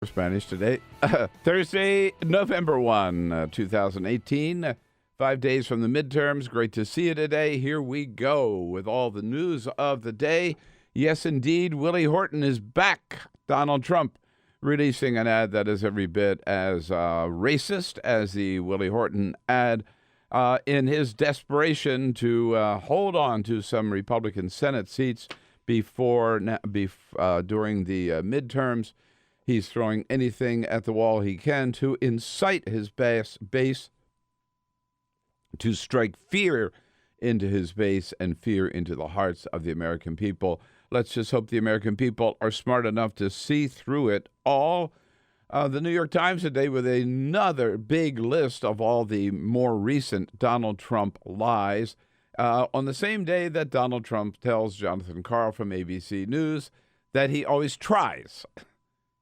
Spanish today. Thursday, November 1, 2018. 5 days from the midterms. Great to see you today. Here we go with all the news of the day. Yes, indeed, Willie Horton is back. Donald Trump releasing an ad that is every bit as racist as the Willie Horton ad in his desperation to hold on to some Republican Senate seats during the midterms. He's throwing anything at the wall he can to incite his base, to strike fear into his base and fear into the hearts of the American people. Let's just hope the American people are smart enough to see through it all. The New York Times today with another big list of all the more recent Donald Trump lies. On the same day that Donald Trump tells Jonathan Karl from ABC News that he always tries.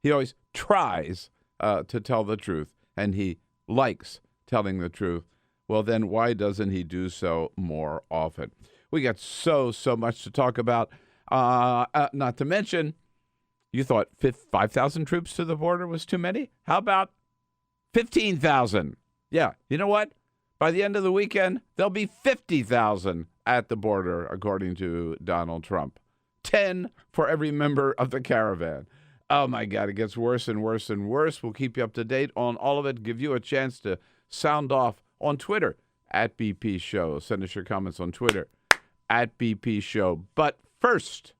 He always tries to tell the truth, and he likes telling the truth. Well, then why doesn't he do so more often? We got so much to talk about. Not to mention, you thought 5,000 troops to the border was too many? How about 15,000? Yeah, you know what? By the end of the weekend, there'll be 50,000 at the border, according to Donald Trump. 10 for every member of the caravan. Oh, my God, it gets worse and worse and worse. We'll keep you up to date on all of it, give you a chance to sound off on Twitter, at BP Show. Send us your comments on Twitter, at BP Show. But first,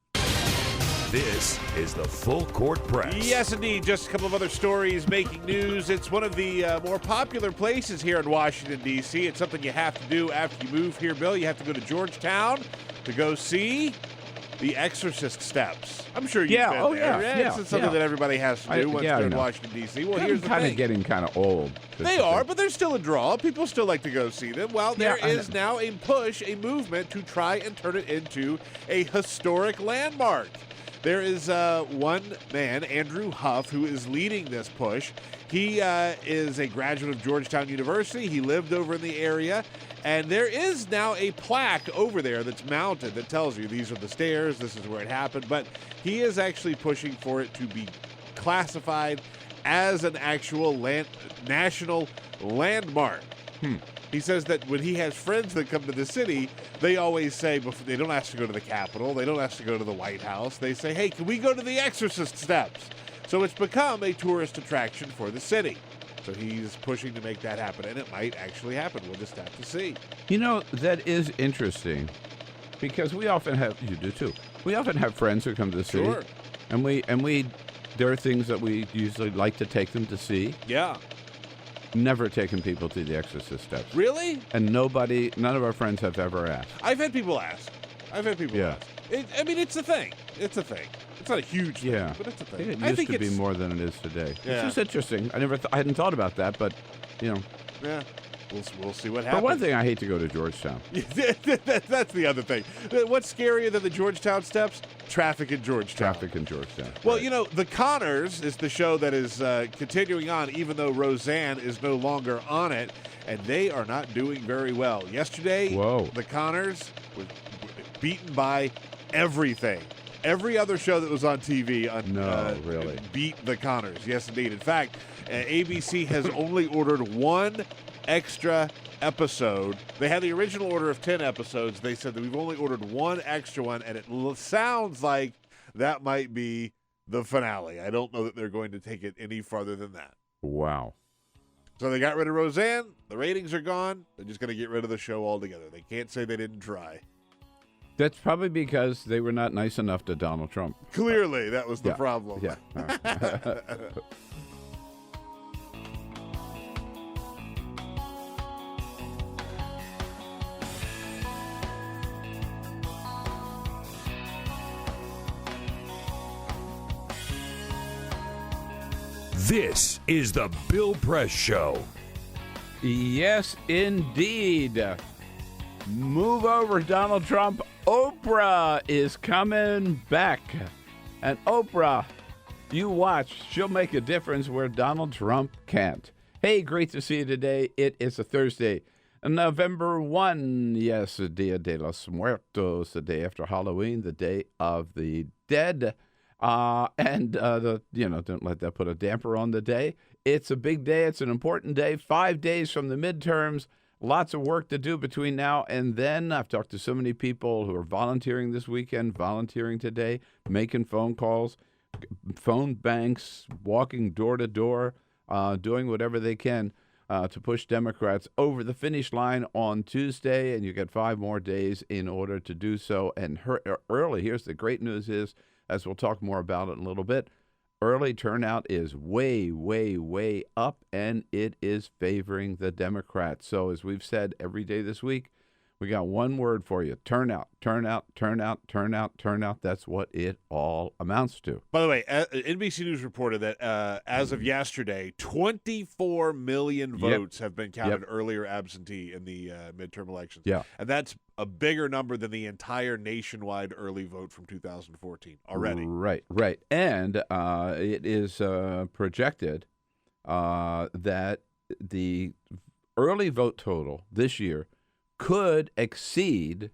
this is the Full Court Press. Yes, indeed. Just a couple of other stories making news. It's one of the more popular places here in Washington, D.C. It's something you have to do after you move here, Bill. You have to go to Georgetown to go see the Exorcist steps. I'm sure you've been there. It's something that everybody has to do once they're in Washington, D.C. Well, here's the thing. Getting kind of old. They are, but they're still a draw. People still like to go see them. Well, there is now a movement to try and turn it into a historic landmark. There is one man, Andrew Huff, who is leading this push. He is a graduate of Georgetown University. He lived over in the area. And there is now a plaque over there that's mounted that tells you these are the stairs, this is where it happened. But he is actually pushing for it to be classified as an actual national landmark. He says that when he has friends that come to the city, they always say, they don't ask to go to the Capitol, they don't ask to go to the White House. They say, hey, can we go to the Exorcist steps? So it's become a tourist attraction for the city. So he's pushing to make that happen, and it might actually happen. We'll just have to see. You know, that is interesting, because we often have, you do too, we often have friends who come to the city. Sure. And there are things that we usually like to take them to see. Yeah. Never taken people to the Exorcist steps. Really? And none of our friends have ever asked. I've had people ask. It's a thing. It's a thing. It's not a huge thing, but it's a thing. It used to be more than it is today. Yeah. It's just interesting. I hadn't thought about that, but, you know. Yeah. We'll see what happens. But one thing, I hate to go to Georgetown. That's the other thing. What's scarier than the Georgetown steps? Traffic in Georgetown. Well, right. The Connors is the show that is continuing on, even though Roseanne is no longer on it, and they are not doing very well. Yesterday, the Connors were beaten by everything. Every other show that was on TV really beat the Connors. Yes, indeed. In fact, ABC has only ordered one extra episode. They had the original order of 10 episodes. They said that we've only ordered one extra one, and it sounds like that might be the finale. I don't know that they're going to take it any farther than that. Wow. So they got rid of Roseanne. The ratings are gone. They're just going to get rid of the show altogether. They can't say they didn't try. That's probably because they were not nice enough to Donald Trump. Clearly, that was the problem. Yeah. This is the Bill Press Show. Yes, indeed. Move over, Donald Trump. Oprah is coming back. And Oprah, you watch. She'll make a difference where Donald Trump can't. Hey, great to see you today. It is a Thursday, November 1. Yes, Dia de los Muertos, the day after Halloween, the Day of the Dead. Don't let that put a damper on the day. It's a big day. It's an important day. 5 days from the midterms. Lots of work to do between now and then. I've talked to so many people who are volunteering this weekend, volunteering today, making phone calls, phone banks, walking door to door, doing whatever they can to push Democrats over the finish line on Tuesday. And you get 5 more days in order to do so. And early, here's the great news is, as we'll talk more about it in a little bit, early turnout is way, way, way up, and it is favoring the Democrats. So as we've said every day this week, we got one word for you: turnout, turnout, turnout, turnout, turnout. That's what it all amounts to. By the way, NBC News reported that as of yesterday, 24 million votes have been counted earlier absentee in the midterm elections. Yeah. And that's a bigger number than the entire nationwide early vote from 2014 already. Right. And it is projected that the early vote total this year could exceed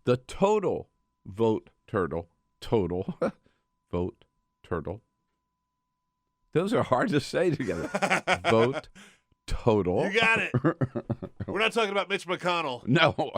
the total vote turtle. Those are hard to say together. Vote total. You got it. We're not talking about Mitch McConnell. No.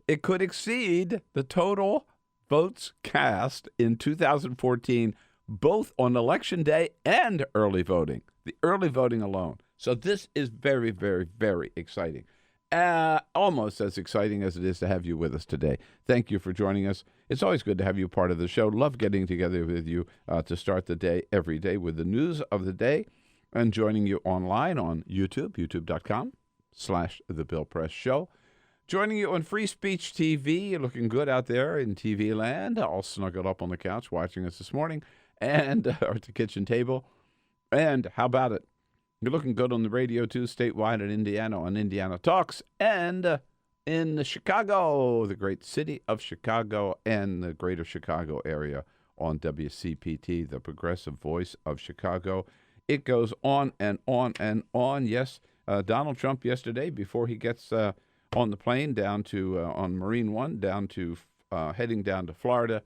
It could exceed the total votes cast in 2014, both on Election Day and early voting, the early voting alone. So this is very, very, very exciting. Almost as exciting as it is to have you with us today. Thank you for joining us. It's always good to have you part of the show. Love getting together with you to start the day every day with the news of the day and joining you online on YouTube, youtube.com/The Bill Press Show. Joining you on Free Speech TV. You're looking good out there in TV land, all snuggled up on the couch watching us this morning and at the kitchen table. And how about it? You're looking good on the radio, too, statewide in Indiana on Indiana Talks, and in Chicago, the great city of Chicago, and the greater Chicago area on WCPT, the progressive voice of Chicago. It goes on and on and on. Yes, Donald Trump yesterday, before he gets on the plane down to, on Marine One, down to heading down to Florida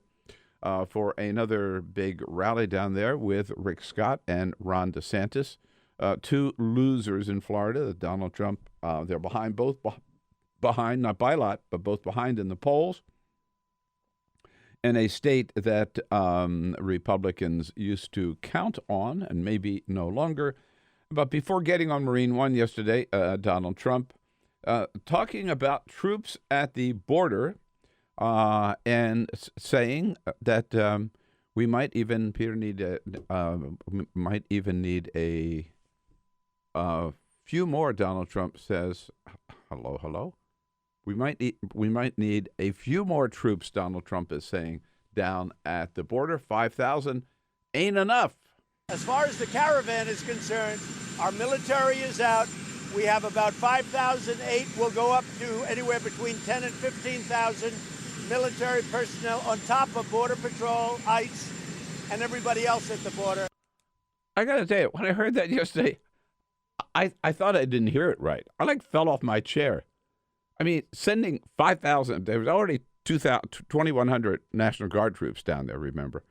for another big rally down there with Rick Scott and Ron DeSantis. 2 losers in Florida. Donald Trump, they're behind, not by a lot, but both behind in the polls. In a state that Republicans used to count on and maybe no longer. But before getting on Marine One yesterday, Donald Trump talking about troops at the border and saying that we might even, Peter, need a few more. Donald Trump says, hello. We might need a few more troops, Donald Trump is saying, down at the border. 5,000 ain't enough. As far as the caravan is concerned, our military is out. We have about 5,008. We'll go up to anywhere between 10 and 15,000 military personnel on top of Border Patrol, ICE, and everybody else at the border. I got to tell you, when I heard that yesterday, I thought I didn't hear it right. I fell off my chair. I mean, sending 5,000, there was already 2,100 National Guard troops down there, remember?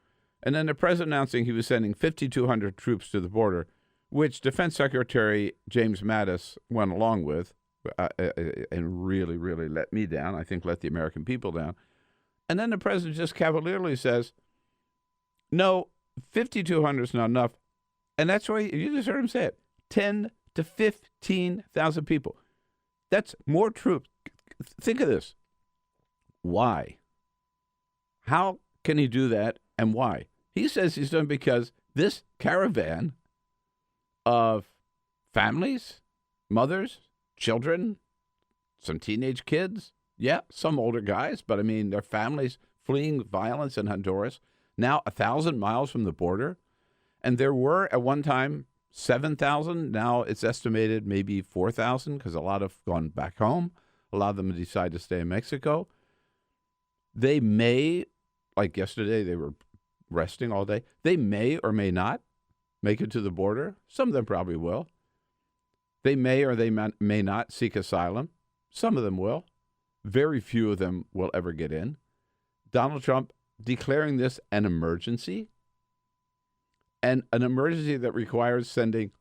And then the president announcing he was sending 5,200 troops to the border, which Defense Secretary James Mattis went along with and really, really let me down. I think let the American people down. And then the president just cavalierly says, no, 5,200 is not enough. And that's why you just heard him say it. 10 to 15,000 people. That's more troops. Think of this. Why? How can he do that, and why? He says he's done because this caravan of families, mothers, children, some teenage kids, some older guys, but I mean, their families fleeing violence in Honduras, now 1,000 miles from the border. And there were at one time 7,000. Now it's estimated maybe 4,000 because a lot have gone back home. A lot of them decide to stay in Mexico. They may, like yesterday, they were resting all day. They may or may not make it to the border. Some of them probably will. They may or they may not seek asylum. Some of them will. Very few of them will ever get in. Donald Trump declaring this an emergency, and an emergency that requires sending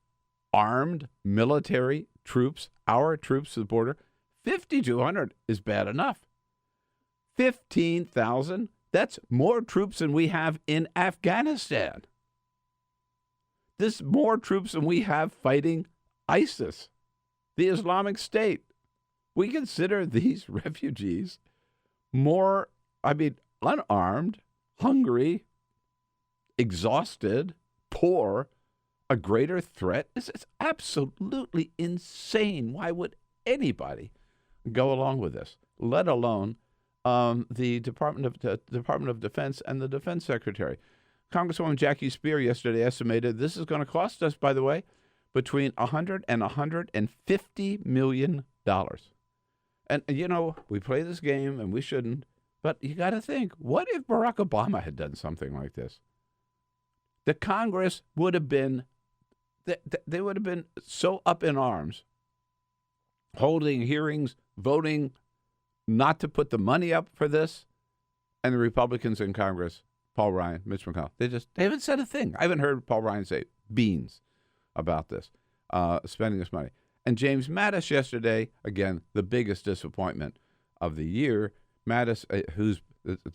armed military troops, our troops to the border. 5,200 is bad enough. 15,000, that's more troops than we have in Afghanistan. This is more troops than we have fighting ISIS, the Islamic State. We consider these refugees more, unarmed, hungry, exhausted, poor, a greater threat. It's absolutely insane. Why would anybody go along with this, let alone the Department of Defense and the Defense Secretary? Congresswoman Jackie Spear yesterday estimated this is going to cost us, by the way, between $100 and $150 million. And, we play this game, and we shouldn't, but you got to think, what if Barack Obama had done something like this? The Congress would have been, they would have been so up in arms, holding hearings, voting not to put the money up for this, and the Republicans in Congress, Paul Ryan, Mitch McConnell, they haven't said a thing. I haven't heard Paul Ryan say beans about this, spending this money. And James Mattis yesterday, again, the biggest disappointment of the year. Mattis, who's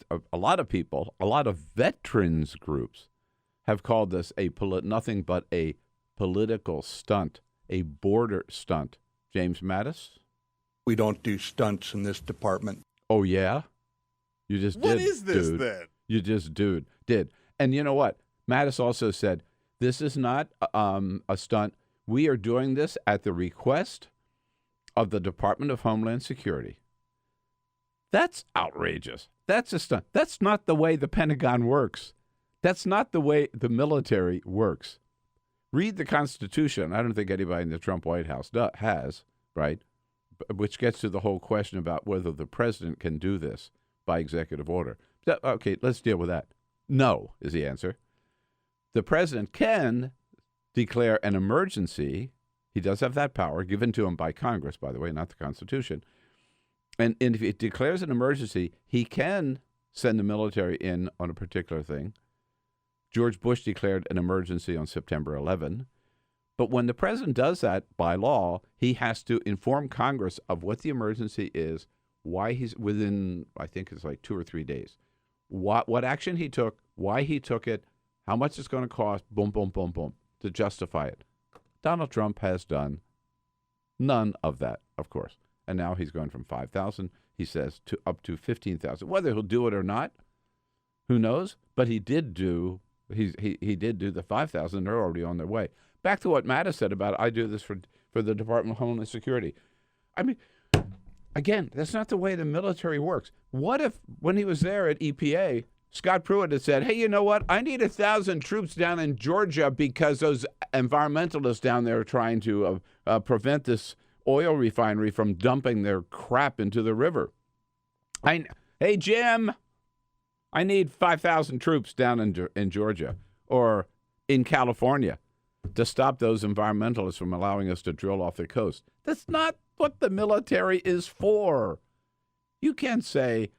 a lot of people, a lot of veterans groups have called this nothing but a political stunt, a border stunt. James Mattis? We don't do stunts in this department. Oh, yeah? You just did, What is this, dude. then? You just did. And you know what? Mattis also said, this is not a stunt. We are doing this at the request of the Department of Homeland Security. That's outrageous. That's a stunt. That's not the way the Pentagon works. That's not the way the military works. Read the Constitution. I don't think anybody in the Trump White House has, right? Which gets to the whole question about whether the president can do this by executive order. Okay, let's deal with that. No is the answer. The president can declare an emergency. He does have that power, given to him by Congress, by the way, not the Constitution. And if he declares an emergency, he can send the military in on a particular thing. George Bush declared an emergency on September 11. But when the president does that by law, he has to inform Congress of what the emergency is, why he's within, I think it's like 2 or 3 days, what action he took, why he took it, how much it's going to cost, boom, boom, boom, boom, to justify it. Donald Trump has done none of that, of course. And now he's going from 5,000, he says, to up to 15,000. Whether he'll do it or not, who knows? But he did do the 5,000. They're already on their way. Back to what Mattis said about, I do this for the Department of Homeland Security. I mean, again, that's not the way the military works. What if, when he was there at EPA, Scott Pruitt had said, hey, you know what? I need 1,000 troops down in Georgia because those environmentalists down there are trying to prevent this oil refinery from dumping their crap into the river. Hey, Jim, I need 5,000 troops down in Georgia or in California to stop those environmentalists from allowing us to drill off the coast. That's not what the military is for. You can't say,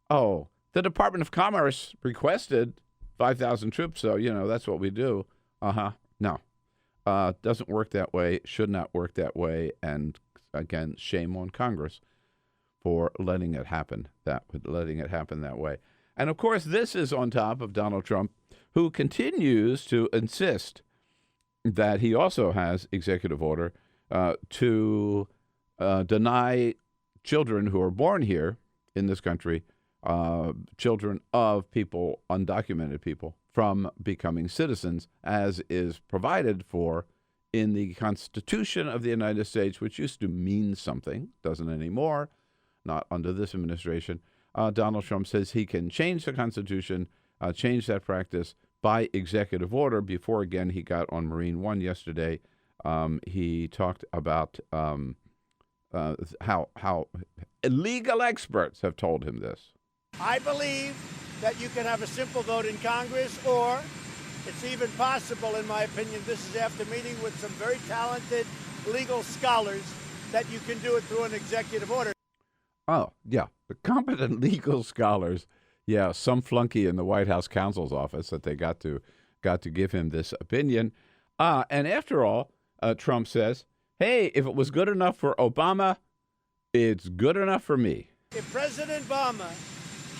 oh, the Department of Commerce requested 5,000 troops, so, that's what we do. No. Doesn't work that way, should not work that way, and, again, shame on Congress for letting it happen that way. And, of course, this is on top of Donald Trump, who continues to insist that he also has executive order to deny children who are born here in this country, children of people, undocumented people, from becoming citizens, as is provided for in the Constitution of the United States, which used to mean something, doesn't anymore, not under this administration. Donald Trump says he can change the Constitution, change that practice by executive order. Before, again, he got on Marine One yesterday. He talked about how legal experts have told him this. I believe that you can have a simple vote in Congress, or it's even possible, in my opinion, this is after meeting with some very talented legal scholars, that you can do it through an executive order. Oh, yeah. The competent legal scholars, Yeah, some flunky in the White House counsel's office that they got to give him this opinion. And after all, Trump says, hey, if it was good enough for Obama, it's good enough for me. If President Obama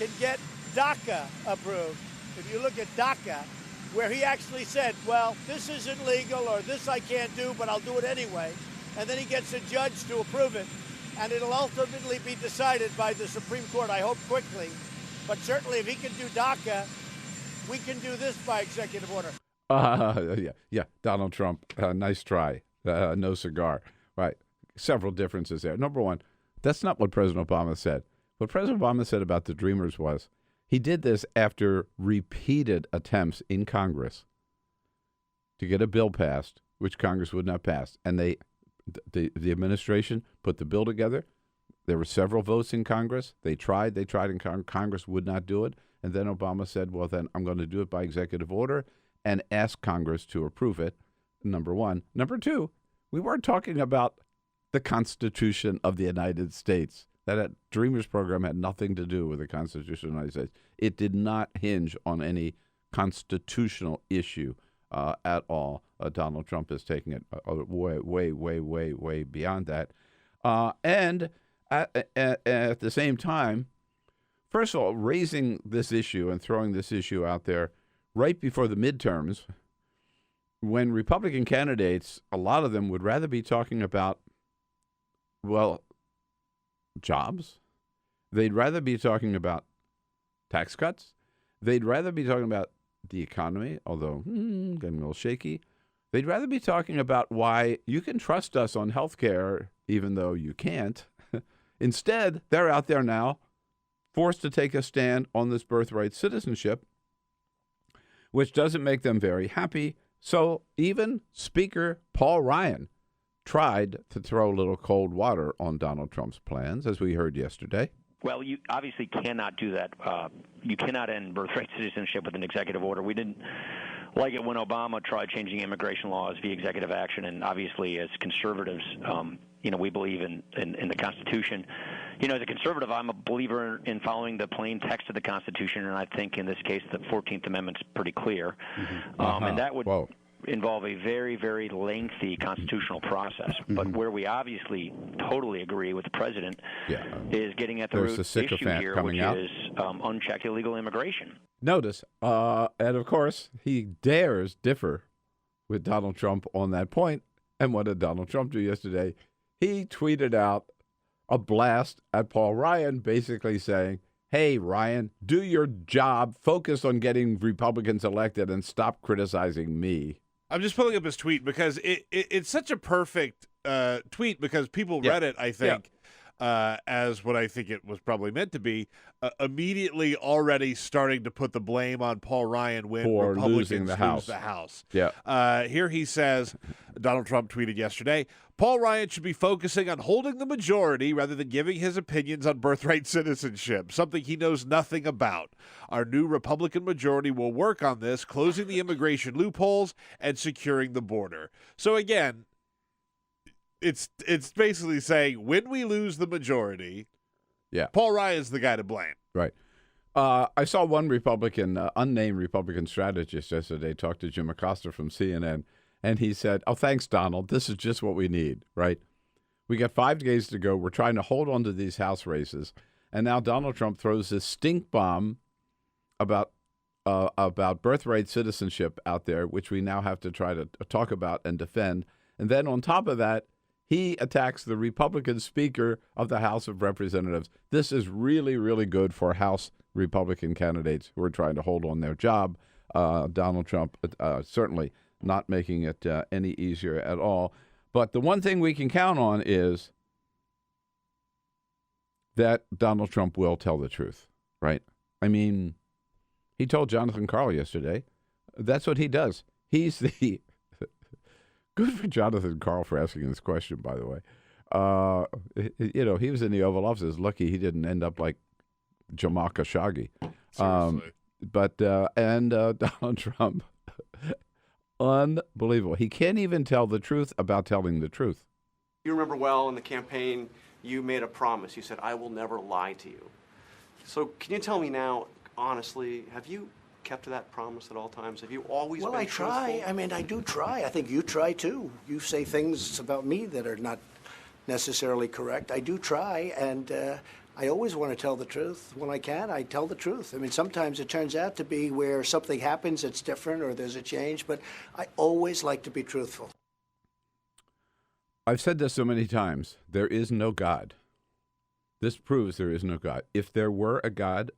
can get DACA approved, if you look at DACA, where he actually said, well, this isn't legal or this I can't do, but I'll do it anyway, and then he gets a judge to approve it, and it'll ultimately be decided by the Supreme Court, I hope quickly. But certainly if he can do DACA, we can do this by executive order. Yeah, Donald Trump, nice try. No cigar. Right. Several differences there. Number one, that's not what President Obama said. What President Obama said about the Dreamers was he did this after repeated attempts in Congress to get a bill passed, which Congress would not pass. And the administration put the bill together. There were several votes in Congress. They tried, and Congress would not do it. And then Obama said, well, then I'm going to do it by executive order and ask Congress to approve it, number one. Number two, we weren't talking about the Constitution of the United States. That Dreamers program had nothing to do with the Constitution of the United States. It did not hinge on any constitutional issue at all. Donald Trump is taking it way beyond that. And at the same time, first of all, raising this issue and throwing this issue out there right before the midterms, when Republican candidates, a lot of them would rather be talking about, well, jobs. They'd rather be talking about tax cuts. They'd rather be talking about the economy, although getting a little shaky. They'd rather be talking about why you can trust us on health care, even though you can't. Instead, they're out there now, forced to take a stand on this birthright citizenship, which doesn't make them very happy. So even Speaker Paul Ryan tried to throw a little cold water on Donald Trump's plans, as we heard yesterday. Well, you obviously cannot do that. You cannot end birthright citizenship with an executive order. We didn't like it when Obama tried changing immigration laws via executive action, and obviously as conservatives, we believe in the Constitution. As a conservative, I'm a believer in following the plain text of the Constitution, and I think in this case the 14th Amendment's pretty clear. And that would involve a very, very lengthy constitutional process. But where we obviously totally agree with the president is getting at the root issue here, which is unchecked illegal immigration. Notice, and of course, he dares differ with Donald Trump on that point. And what did Donald Trump do yesterday? He tweeted out a blast at Paul Ryan, basically saying, hey, Ryan, do your job, focus on getting Republicans elected, and stop criticizing me. I'm just pulling up his tweet because it's such a perfect tweet because people read it, I think, as what I think it was probably meant to be, immediately already starting to put the blame on Paul Ryan when Republicans lose the House. Here he says, Donald Trump tweeted yesterday, Paul Ryan should be focusing on holding the majority rather than giving his opinions on birthright citizenship, something he knows nothing about. Our new Republican majority will work on this, closing the immigration loopholes and securing the border. So again, it's basically saying when we lose the majority, Paul Ryan's the guy to blame. Right. I saw one Republican, unnamed Republican strategist yesterday talk to Jim Acosta from CNN, and he said, oh, thanks, Donald. This is just what we need, right? We got 5 days to go. We're trying to hold on to these House races. And now Donald Trump throws this stink bomb about birthright citizenship out there, which we now have to try to talk about and defend. And then on top of that, he attacks the Republican Speaker of the House of Representatives. This is really, really good for House Republican candidates who are trying to hold on their job. Donald Trump certainly not making it any easier at all. But the one thing we can count on is that Donald Trump will tell the truth, right? I mean, he told Jonathan Karl yesterday, that's what he does. He's the good for Jonathan Karl for asking this question, by the way. He was in the Oval Office. Lucky he didn't end up like Jamal Khashoggi. Donald Trump, unbelievable. He can't even tell the truth about telling the truth. You remember well in the campaign, you made a promise. You said, I will never lie to you. So can you tell me now, honestly, have you kept to that promise at all times? Have you always been Well, I try. truthful? I mean, I do try. I think you try too. You say things about me that are not necessarily correct. I do try, and I always want to tell the truth. When I can, I tell the truth. I mean, sometimes it turns out to be where something happens that's different or there's a change, but I always like to be truthful. I've said this so many times. There is no God. This proves there is no God. If there were a God,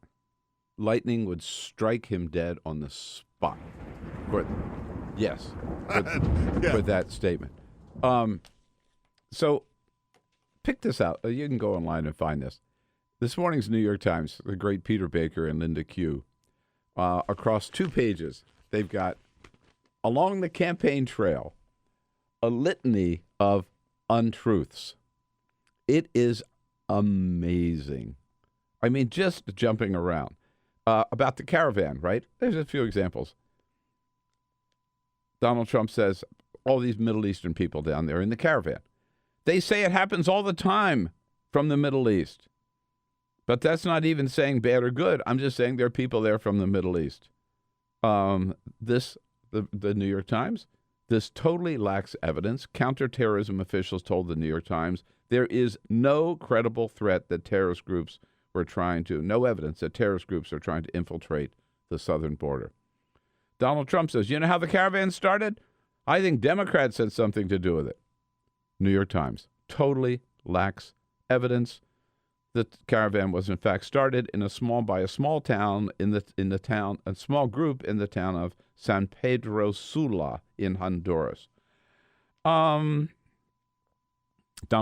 lightning would strike him dead on the spot. Yes, for that statement. So pick this out. You can go online and find this. This morning's New York Times, the great Peter Baker and Linda Q, across 2 pages, they've got, along the campaign trail, a litany of untruths. It is amazing. I mean, just jumping around. About the caravan, right? There's a few examples. Donald Trump says, all these Middle Eastern people down there in the caravan. They say it happens all the time from the Middle East. But that's not even saying bad or good. I'm just saying there are people there from the Middle East. The New York Times, this totally lacks evidence. Counterterrorism officials told the New York Times there is no credible threat that terrorist groups no evidence that terrorist groups are trying to infiltrate the southern border. Donald Trump says, you know how the caravan started? I think Democrats had something to do with it. New York Times totally lacks evidence. The caravan was in fact started in a small town in the town, a small group in the town of San Pedro Sula in Honduras. Donald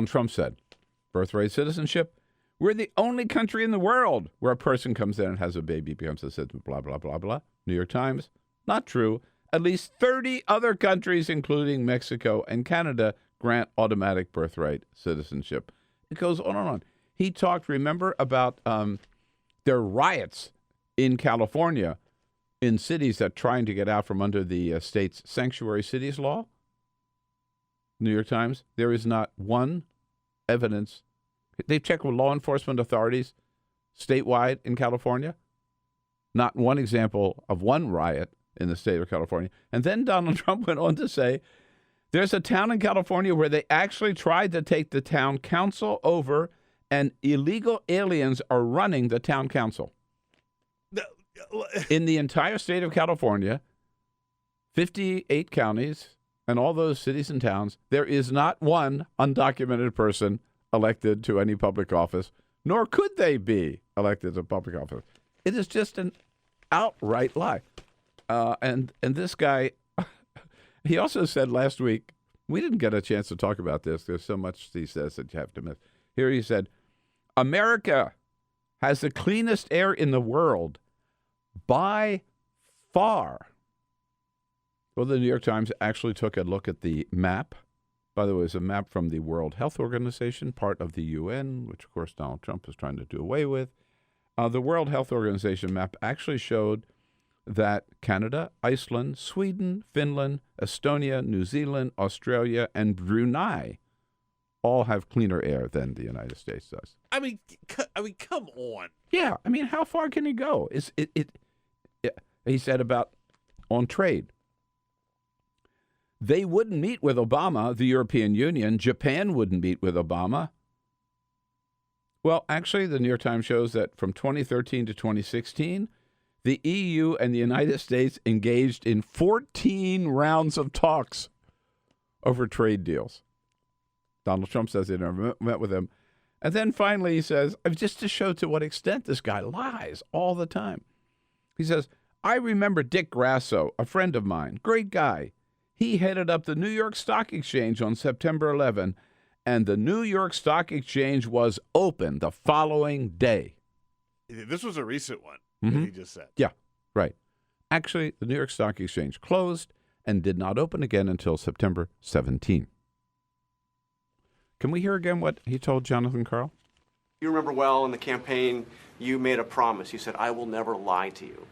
Trump said, birthright citizenship. We're the only country in the world where a person comes in and has a baby, becomes a citizen, blah, blah, blah, blah. New York Times, not true. At least 30 other countries, including Mexico and Canada, grant automatic birthright citizenship. It goes on and on. He talked, remember, about their riots in California in cities that trying to get out from under the state's sanctuary cities law. New York Times, there is not one evidence. They've checked with law enforcement authorities statewide in California. Not one example of one riot in the state of California. And then Donald Trump went on to say, there's a town in California where they actually tried to take the town council over, and illegal aliens are running the town council. In the entire state of California, 58 counties and all those cities and towns, there is not one undocumented person elected to any public office, nor could they be elected to public office. It is just an outright lie. And this guy, he also said last week, we didn't get a chance to talk about this. There's so much he says that you have to miss. Here he said, America has the cleanest air in the world by far. Well, the New York Times actually took a look at the map. By the way, it's a map from the World Health Organization, part of the UN, which, of course, Donald Trump is trying to do away with. The World Health Organization map actually showed that Canada, Iceland, Sweden, Finland, Estonia, New Zealand, Australia, and Brunei all have cleaner air than the United States does. I mean, come on. Yeah, I mean, how far can he go? He said about on trade. They wouldn't meet with Obama, the European Union. Japan wouldn't meet with Obama. Well, actually, the New York Times shows that from 2013 to 2016, the EU and the United States engaged in 14 rounds of talks over trade deals. Donald Trump says they never met with him. And then finally he says, just to show to what extent this guy lies all the time. He says, I remember Dick Grasso, a friend of mine, great guy. He headed up the New York Stock Exchange on September 11, and the New York Stock Exchange was open the following day. This was a recent one Mm-hmm. that he just said. Yeah, right. Actually, the New York Stock Exchange closed and did not open again until September 17. Can we hear again what he told Jonathan Karl? You remember well in the campaign, you made a promise. You said, I will never lie to you.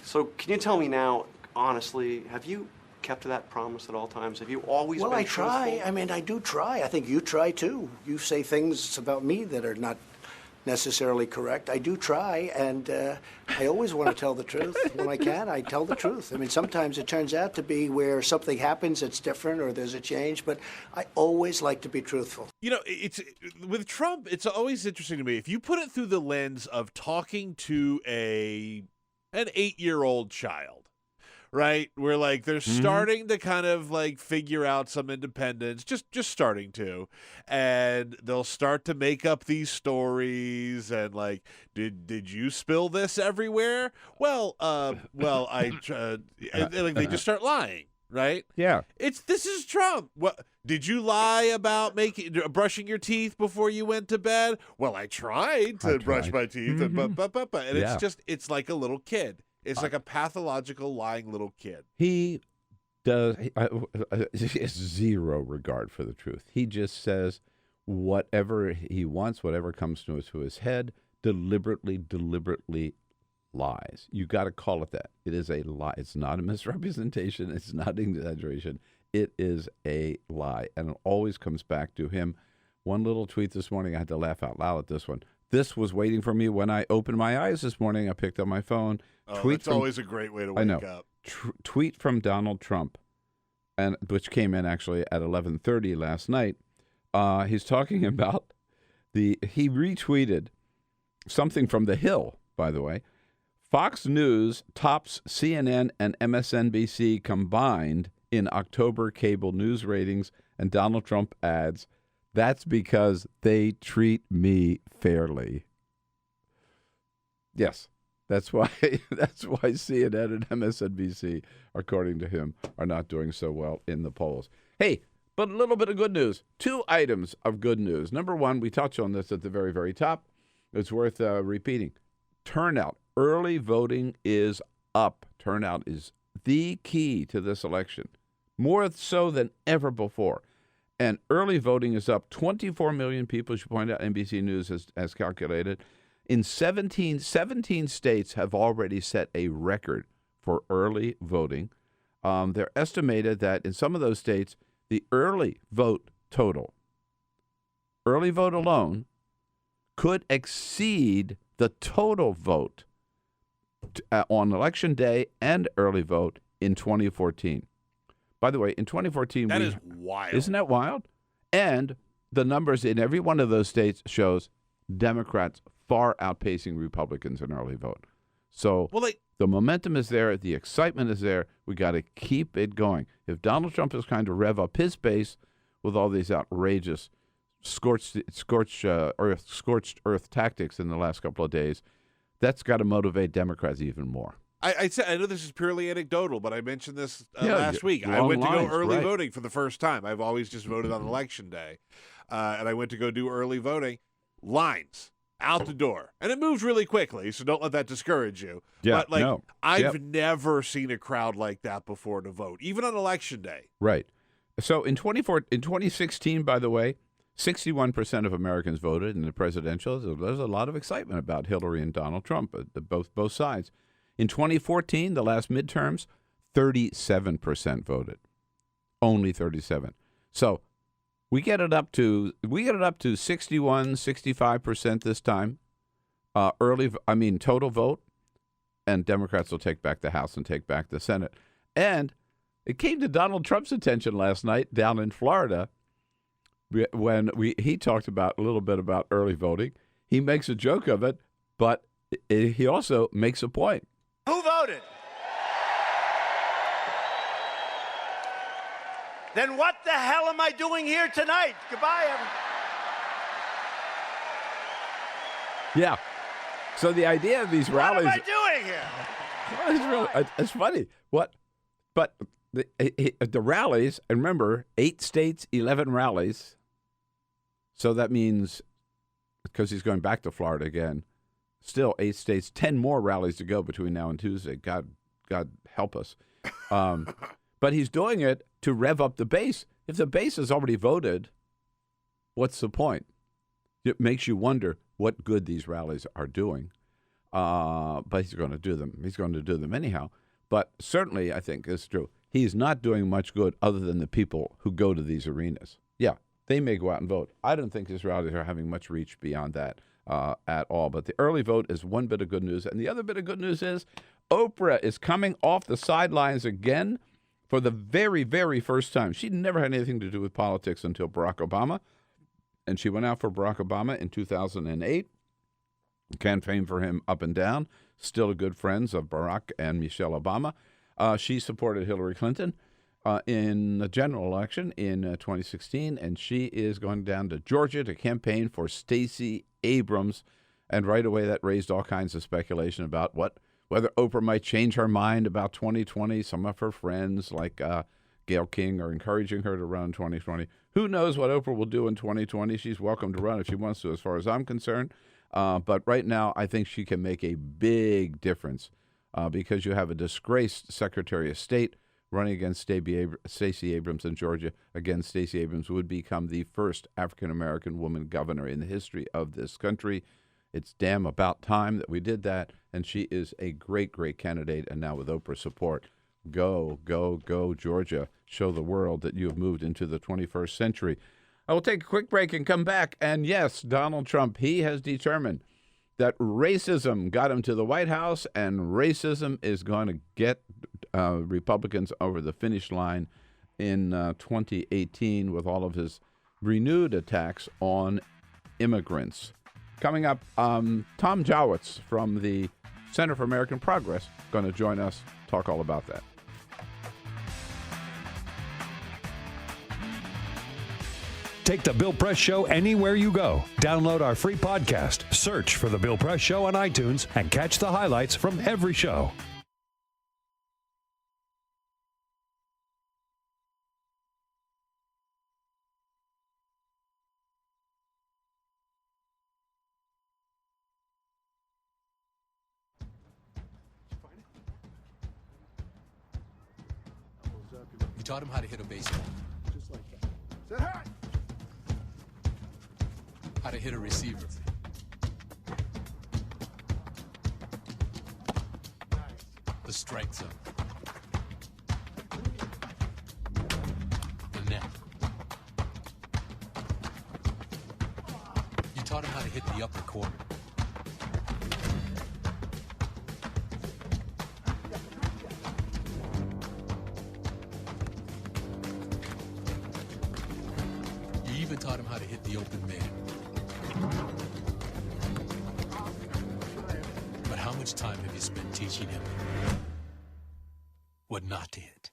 So can you tell me now, honestly, have you kept to that promise at all times? Have you always Well, been I try. truthful? I mean, I do try. I think you try too. You say things about me that are not necessarily correct. I do try, and I always want to tell the truth. When I can, I tell the truth. I mean, sometimes it turns out to be where something happens that's different or there's a change, but I always like to be truthful. You know, it's with Trump, it's always interesting to me. If you put it through the lens of talking to an 8-year-old child, right? Where like they're starting to kind of like figure out some independence, just starting to, and they'll start to make up these stories and like, did you spill this everywhere? Well, I and, like they just start lying, right? Yeah. This is Trump. What did you lie about brushing your teeth before you went to bed? Well, I tried to brush my teeth, and it's like a little kid. It's like a pathological lying little kid. He does has zero regard for the truth. He just says whatever he wants, whatever comes to his head, deliberately lies. You got to call it that. It is a lie. It's not a misrepresentation. It's not an exaggeration. It is a lie. And it always comes back to him. One little tweet this morning, I had to laugh out loud at this one. This was waiting for me when I opened my eyes this morning. I picked up my phone. That's always a great way to wake up. Tweet from Donald Trump, and which came in actually at 11:30 last night. He's talking about he retweeted something from The Hill, by the way. Fox News tops CNN and MSNBC combined in October cable news ratings, and Donald Trump adds, "That's because they treat me fairly." Yes, that's why CNN and MSNBC, according to him, are not doing so well in the polls. Hey, but a little bit of good news. 2 items of good news. Number one, we touched on this at the very, very top. It's worth repeating. Turnout. Early voting is up. Turnout is the key to this election, more so than ever before. And early voting is up. 24 million people, as you point out, NBC News has calculated. In 17 states have already set a record for early voting. They're estimated that in some of those states, the early vote total, early vote alone, could exceed the total vote on Election Day and early vote in 2014. By the way, in 2014, that is wild. Isn't that wild? And the numbers in every one of those states shows Democrats far outpacing Republicans in early vote. So the momentum is there. The excitement is there. We got to keep it going. If Donald Trump is trying to rev up his base with all these outrageous scorched earth tactics in the last couple of days, that's got to motivate Democrats even more. I know this is purely anecdotal, but I mentioned this last week. I went to go early voting for the first time. I've always just voted on Election Day. And I went to go do early voting. Lines out the door. And it moved really quickly, so don't let that discourage you. Yeah, but I've never seen a crowd like that before to vote, even on Election Day. Right. So in 2016, by the way, 61% of Americans voted in the presidential. There's a lot of excitement about Hillary and Donald Trump, both sides. In 2014, the last midterms, 37% voted. Only 37. So we get it up to 61, 65% this time. Total vote, and Democrats will take back the House and take back the Senate. And it came to Donald Trump's attention last night down in Florida when he talked about a little bit about early voting. He makes a joke of it, but he also makes a point. Who voted? Then what the hell am I doing here tonight? Goodbye, everyone. Yeah. So the idea of these rallies. What am I doing here? Well, it's funny. What? But the rallies, and remember, 8 states, 11 rallies. So that means, because he's going back to Florida again, still 8 states, 10 more rallies to go between now and Tuesday. God help us. But he's doing it to rev up the base. If the base has already voted, what's the point? It makes you wonder what good these rallies are doing. But he's going to do them. He's going to do them anyhow. But certainly, I think it's true. He's not doing much good other than the people who go to these arenas. Yeah, they may go out and vote. I don't think his rallies are having much reach beyond that. at all. But the early vote is one bit of good news. And the other bit of good news is Oprah is coming off the sidelines again for the very, very first time. She never had anything to do with politics until Barack Obama. And she went out for Barack Obama in 2008, campaigned for him up and down, still good friends of Barack and Michelle Obama. She supported Hillary Clinton in the general election in 2016, and she is going down to Georgia to campaign for Stacey Abrams. And right away, that raised all kinds of speculation about whether Oprah might change her mind about 2020. Some of her friends, like Gayle King, are encouraging her to run 2020. Who knows what Oprah will do in 2020? She's welcome to run if she wants to, as far as I'm concerned. But right now, I think she can make a big difference because you have a disgraced Secretary of State running against Stacey Abrams in Georgia. Again, Stacey Abrams would become the first African-American woman governor in the history of this country. It's damn about time that we did that, and she is a great, great candidate. And now with Oprah's support, go, go, go, Georgia. Show the world that you have moved into the 21st century. I will take a quick break and come back. And yes, Donald Trump, he has determined that racism got him to the White House, and racism is going to get Republicans over the finish line in 2018 with all of his renewed attacks on immigrants. Coming up, Tom Jawetz from the Center for American Progress going to join us, talk all about that. Take The Bill Press Show anywhere you go. Download our free podcast, search for The Bill Press Show on iTunes, and catch the highlights from every show. You taught him how to hit a baseball. Just like that. Say hi. How to hit a receiver. The strike zone. The net. You taught him how to hit the upper corner. You even taught him how to hit the open man. But how much time have you spent teaching him what not to hit?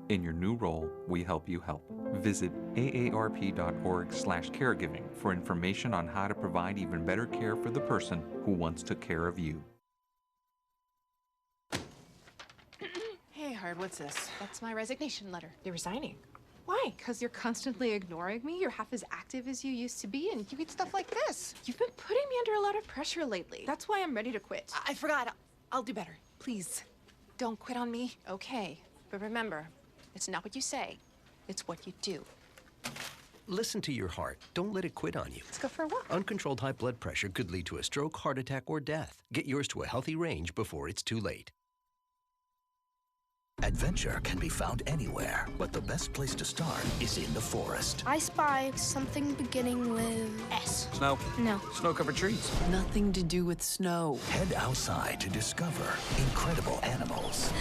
In your new role, we help you help. Visit aarp.org/caregiving for information on how to provide even better care for the person who once took care of you. Hey, Hard, what's this? That's my resignation letter. You're resigning. Why? Because you're constantly ignoring me. You're half as active as you used to be, and you get stuff like this. You've been putting me under a lot of pressure lately. That's why I'm ready to quit. I forgot. I'll do better. Please, don't quit on me. Okay, but remember, it's not what you say, it's what you do. Listen to your heart. Don't let it quit on you. Let's go for a walk. Uncontrolled high blood pressure could lead to a stroke, heart attack, or death. Get yours to a healthy range before it's too late. At Adventure can be found anywhere, but the best place to start is in the forest. I spy something beginning with S. Snow? No. Snow-covered trees. Nothing to do with snow. Head outside to discover incredible animals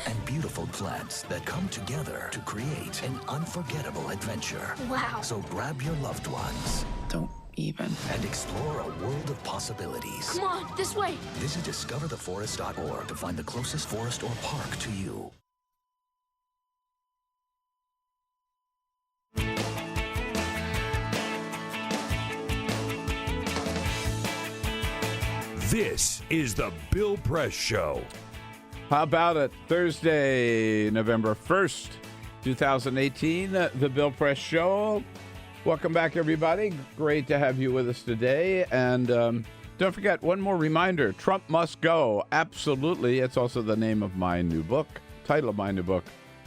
and beautiful plants that come together to create an unforgettable adventure. Wow. So grab your loved ones. Don't even. And explore a world of possibilities. Come on, this way. Visit discovertheforest.org to find the closest forest or park to you. This is the Bill Press Show. How about it? Thursday, November 1st, 2018, the Bill Press Show. Welcome back, everybody. Great to have you with us today. And don't forget, one more reminder, Trump must go. Absolutely. It's also the name of my new book, title of my new book.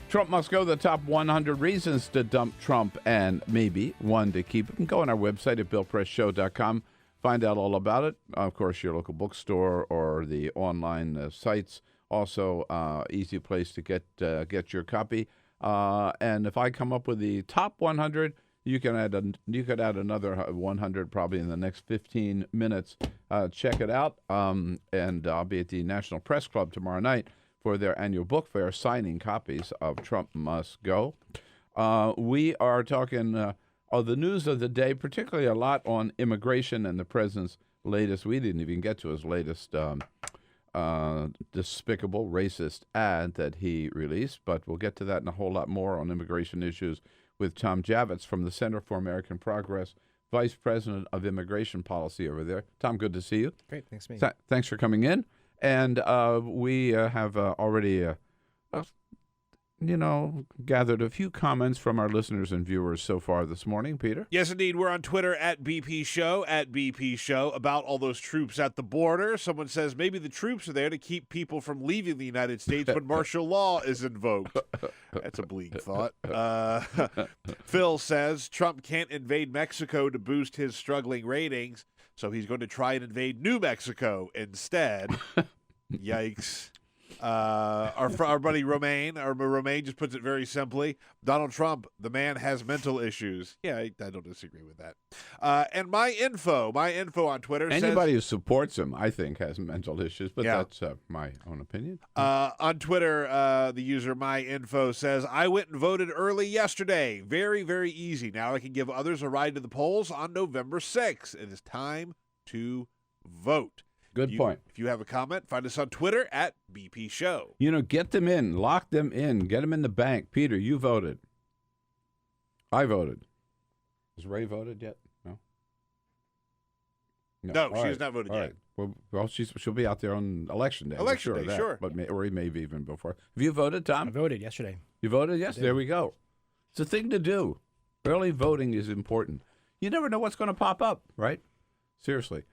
Trump must go, the top 100 reasons to dump Trump and maybe one to keep him. Go on our website at BillPressShow.com. Find out all about it. Of course, your local bookstore or the online sites. Also, easy place to get your copy. And if I come up with the top 100, you could add another 100 probably in the next 15 minutes. Check it out. And I'll be at the National Press Club tomorrow night for their annual book fair, signing copies of Trump Must Go. We are talking the news of the day, particularly a lot on immigration and the president's latest. We didn't even get to his latest despicable, racist ad that he released, but we'll get to that and a whole lot more on immigration issues with Tom Jawetz from the Center for American Progress, Vice President of Immigration Policy over there. Tom, good to see you. Great, thanks, me. Thanks for coming in. And we have already, gathered a few comments from our listeners and viewers so far this morning. Peter? Yes, indeed. We're on Twitter at BP Show, about all those troops at the border. Someone says maybe the troops are there to keep people from leaving the United States when martial law is invoked. That's a bleak thought. Phil says Trump can't invade Mexico to boost his struggling ratings, so he's going to try and invade New Mexico instead. Yikes. Our buddy Romaine just puts it very simply. Donald Trump, the man has mental issues. Yeah, I don't disagree with that. And my info on Twitter Anybody who supports him, I think, has mental issues, but that's my own opinion. On Twitter, the user myinfo says, I went and voted early yesterday. Very, very easy. Now I can give others a ride to the polls on November 6th. It is time to vote. Good point. If you have a comment, find us on Twitter at BP Show. Get them in. Lock them in. Get them in the bank. Peter, you voted. I voted. Has Ray voted yet? No? No, she has not voted yet. Right. Well, she'll be out there on Election Day. Election Day, that, sure. But or maybe even before. Have you voted, Tom? I voted yesterday. You voted? Yes. There we go. It's a thing to do. Early voting is important. You never know what's going to pop up, right? Seriously.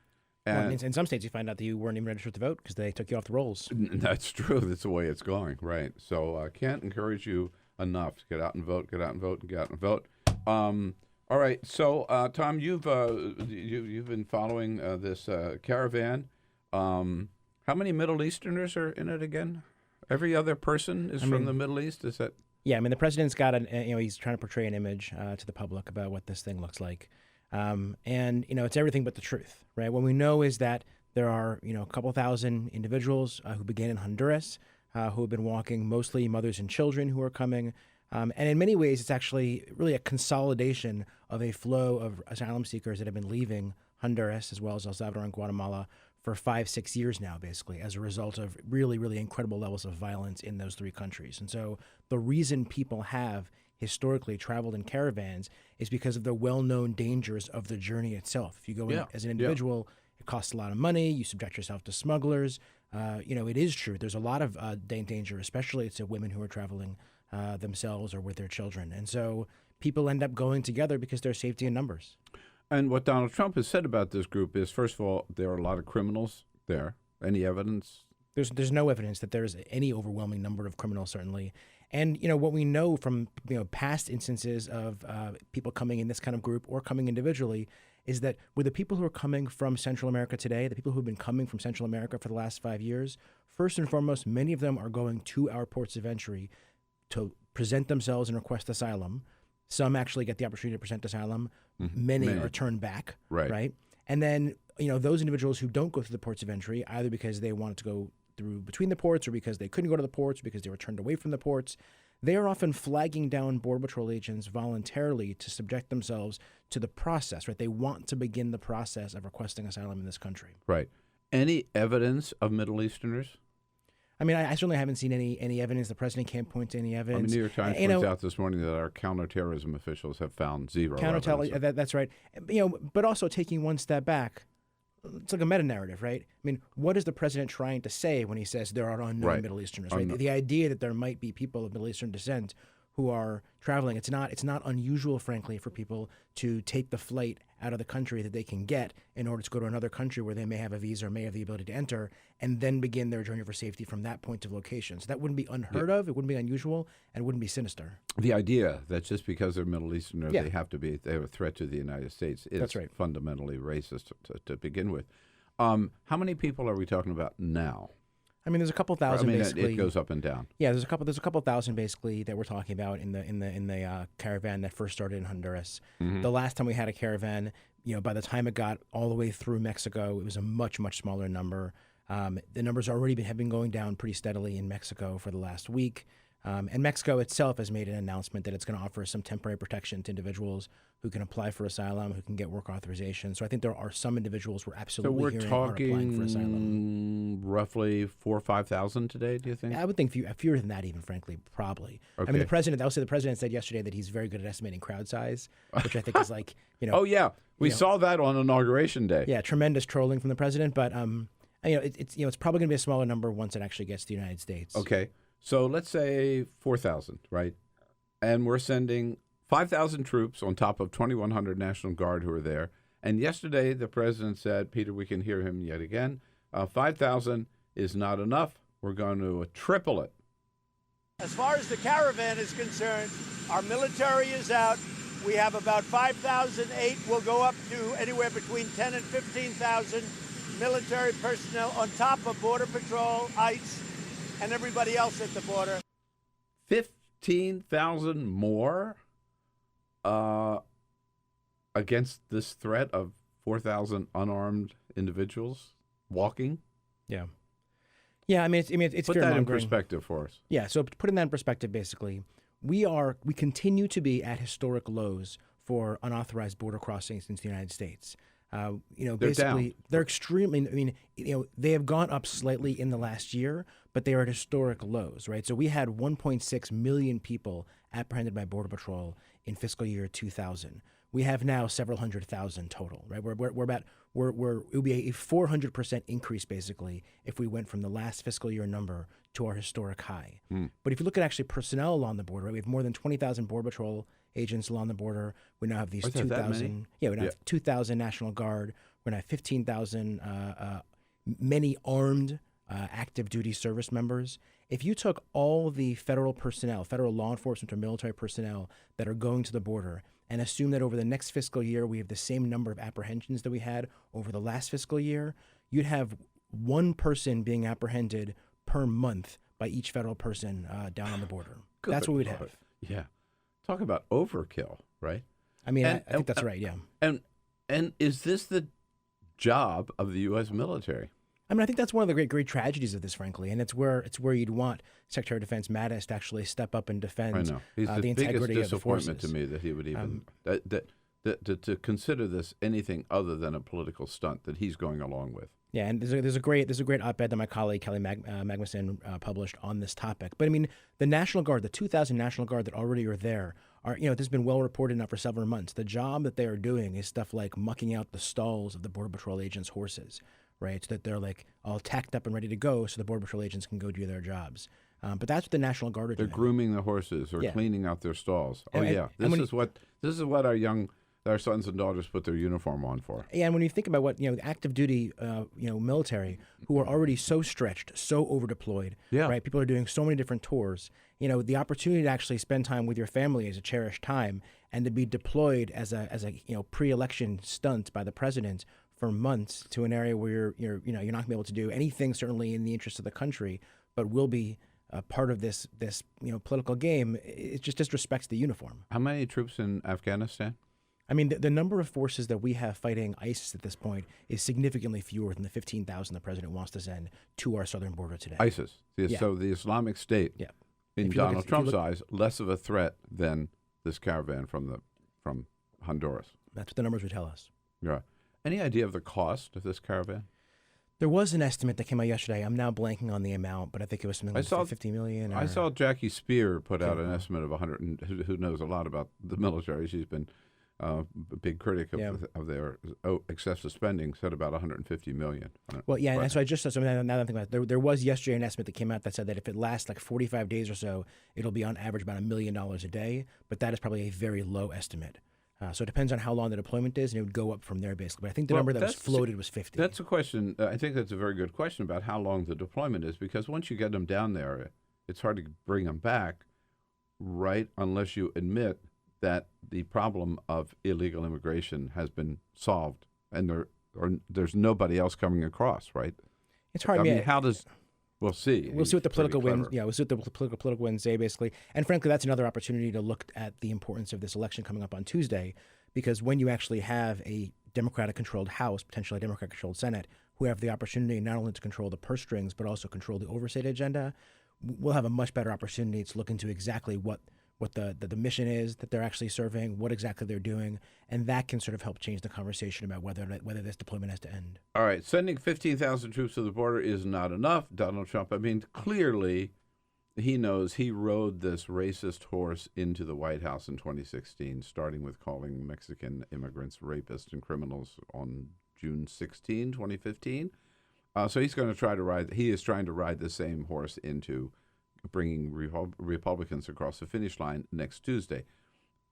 Well, in some states, you find out that you weren't even registered to vote because they took you off the rolls. That's true. That's the way it's going, right? So I can't encourage you enough to get out and vote, get out and vote, and get out and vote. All right. So, Tom, you've been following this caravan. How many Middle Easterners are in it again? Every other person is from the Middle East? Is that? Yeah, the president's got he's trying to portray an image to the public about what this thing looks like. And it's everything but the truth, right? What we know is that there are, a couple thousand individuals who began in Honduras, who have been walking, mostly mothers and children who are coming. And in many ways, it's actually really a consolidation of a flow of asylum seekers that have been leaving Honduras, as well as El Salvador and Guatemala, for 5-6 years now, basically, as a result of really, really incredible levels of violence in those three countries. And so the reason people have historically traveled in caravans is because of the well-known dangers of the journey itself. If you go in as an individual, it costs a lot of money. You subject yourself to smugglers. It is true. There's a lot of danger, especially to women who are traveling themselves or with their children. And so people end up going together because there's safety in numbers. And what Donald Trump has said about this group is, first of all, there are a lot of criminals there. Any evidence? There's no evidence that there's any overwhelming number of criminals, certainly. And, what we know from, past instances of people coming in this kind of group or coming individually is that with the people who are coming from Central America today, the people who've been coming from Central America for the last 5 years, first and foremost, many of them are going to our ports of entry to present themselves and request asylum. Some actually get the opportunity to present asylum. Many are turned back, right? And then, those individuals who don't go through the ports of entry, either because they wanted to go through between the ports or because they couldn't go to the ports or because they were turned away from the ports, they are often flagging down Border Patrol agents voluntarily to subject themselves to the process, right? They want to begin the process of requesting asylum in this country. Right. Any evidence of Middle Easterners? I mean, I certainly haven't seen any evidence. The president can't point to any evidence. New York Times points out this morning that our counterterrorism officials have found zero evidence. That's right. But also taking one step back, it's like a meta-narrative, right? I mean, what is the president trying to say when he says there are unknown Middle Easterners, right? The idea that there might be people of Middle Eastern descent who are traveling, it's not unusual, frankly, for people to take the flight out of the country that they can get in order to go to another country where they may have a visa or may have the ability to enter and then begin their journey for safety from that point of location. So that wouldn't be unheard of, it wouldn't be unusual, and it wouldn't be sinister. The idea that just because they're Middle Easterners, they have a threat to the United States is fundamentally racist to begin with. How many people are we talking about now? I mean, there's a couple thousand. Basically, it goes up and down. Yeah, there's a couple thousand basically that we're talking about in the caravan that first started in Honduras. The last time we had a caravan, by the time it got all the way through Mexico, it was a much smaller number. The numbers have been going down pretty steadily in Mexico for the last week. And Mexico itself has made an announcement that it's going to offer some temporary protection to individuals who can apply for asylum, who can get work authorization. So I think there are some individuals we're absolutely hearing are applying for asylum. Roughly 4,000 or 5,000 today, do you think? I would think fewer than that even, frankly, probably. Okay. I mean, the president said yesterday that he's very good at estimating crowd size, which I think is like, Oh, yeah. We saw that on Inauguration Day. Yeah, tremendous trolling from the president. But, it's probably going to be a smaller number once it actually gets to the United States. Okay. So let's say 4,000, right? And we're sending 5,000 troops on top of 2,100 National Guard who are there. And yesterday the president said, Peter, we can hear him yet again, 5,000 is not enough. We're going to triple it. As far as the caravan is concerned, our military is out. We have about 5,008. We'll go up to anywhere between 10 and 15,000 military personnel on top of Border Patrol, ICE, and everybody else at the border. 15,000 more against this threat of 4,000 unarmed individuals walking? Yeah. Yeah, I mean, it's put that in perspective for us. Yeah, so putting that in perspective, basically, we continue to be at historic lows for unauthorized border crossings into the United States. Basically, they're extremely. I mean, they have gone up slightly in the last year, but they are at historic lows, right? So we had 1.6 million people apprehended by Border Patrol in fiscal year 2000. We have now several 100,000 total, right? It would be a 400% increase basically if we went from the last fiscal year number to our historic high. But if you look at actually personnel along the border, right, we have more than 20,000 Border Patrol agents along the border. We now have these 2,000. Yeah, we now have 2,000 National Guard. We're going to have 15,000 many armed active duty service members. If you took all the federal personnel, federal law enforcement or military personnel that are going to the border and assume that over the next fiscal year we have the same number of apprehensions that we had over the last fiscal year, you'd have one person being apprehended per month by each federal person down on the border. That's what we'd have. Yeah. Talk about overkill, right? I mean, I think that's right, yeah. And is this the job of the U.S. military? I mean, I think that's one of the great tragedies of this, frankly, and it's where you'd want Secretary of Defense Mattis to actually step up and defend the integrity of the forces. Disappointment to me that he would even to consider this anything other than a political stunt that he's going along with. Yeah, and there's a great op-ed that my colleague Kelly Magnuson published on this topic. But I mean, the National Guard, the 2,000 National Guard that already are there, this has been well reported now for several months. The job that they are doing is stuff like mucking out the stalls of the Border Patrol agents' horses, right? So that they're like all tacked up and ready to go, so the Border Patrol agents can go do their jobs. But that's what the National Guard are doing. They're grooming the horses or cleaning out their stalls. This is what our young their sons and daughters put their uniform on for. Yeah, and when you think about what active duty, military who are already so stretched, so over deployed, right? People are doing so many different tours. The opportunity to actually spend time with your family is a cherished time, and to be deployed as a pre-election stunt by the president for months to an area where you're not going to be able to do anything certainly in the interest of the country, but will be part of this political game. It just disrespects the uniform. How many troops in Afghanistan? I mean, the number of forces that we have fighting ISIS at this point is significantly fewer than the 15,000 the president wants to send to our southern border today. ISIS. So the Islamic State, in Donald Trump's eyes, less of a threat than this caravan from Honduras. That's what the numbers would tell us. Yeah. Any idea of the cost of this caravan? There was an estimate that came out yesterday. I'm now blanking on the amount, but I think it was something like $50 million. I saw Jackie Spear put out an estimate of 100, who knows a lot about the military. She's been a big critic of their excessive spending, said about $150 million. Well, yeah, and so I just saw something, now that I'm thinking about it, there was yesterday an estimate that came out that said that if it lasts like 45 days or so, it'll be on average about $1 million a day, but that is probably a very low estimate. So it depends on how long the deployment is, and it would go up from there, basically. But I think the number that was floated was 50. That's a question. I think that's a very good question about how long the deployment is, because once you get them down there, it's hard to bring them back, right, unless you admit that the problem of illegal immigration has been solved, and there's nobody else coming across, right? It's hard. I mean, how does... We'll see. We'll see what the political winds. Yeah, we'll see what the political winds say, basically. And frankly, that's another opportunity to look at the importance of this election coming up on Tuesday, because when you actually have a Democratic-controlled House, potentially a Democratic-controlled Senate, who have the opportunity not only to control the purse strings but also control the oversight agenda, we'll have a much better opportunity to look into exactly what the mission is that they're actually serving, what exactly they're doing, and that can sort of help change the conversation about whether this deployment has to end. All right, sending 15,000 troops to the border is not enough. Donald Trump, I mean, clearly he knows he rode this racist horse into the White House in 2016, starting with calling Mexican immigrants rapists and criminals on June 16, 2015. So he's going to try to ride, he is trying to ride the same horse into bringing Republicans across the finish line next Tuesday.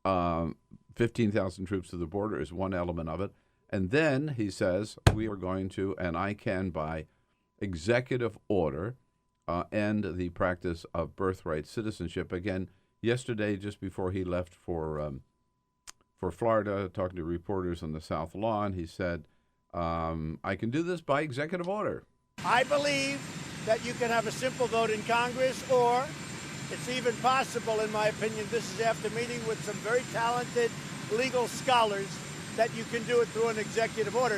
15,000 troops to the border is one element of it. And then he says, we are going to, and I can by executive order, end the practice of birthright citizenship. Again, yesterday, just before he left for Florida, talking to reporters on the South Lawn, he said, I can do this by executive order. I believe that you can have a simple vote in Congress, or it's even possible, in my opinion, this is after meeting with some very talented legal scholars, that you can do it through an executive order.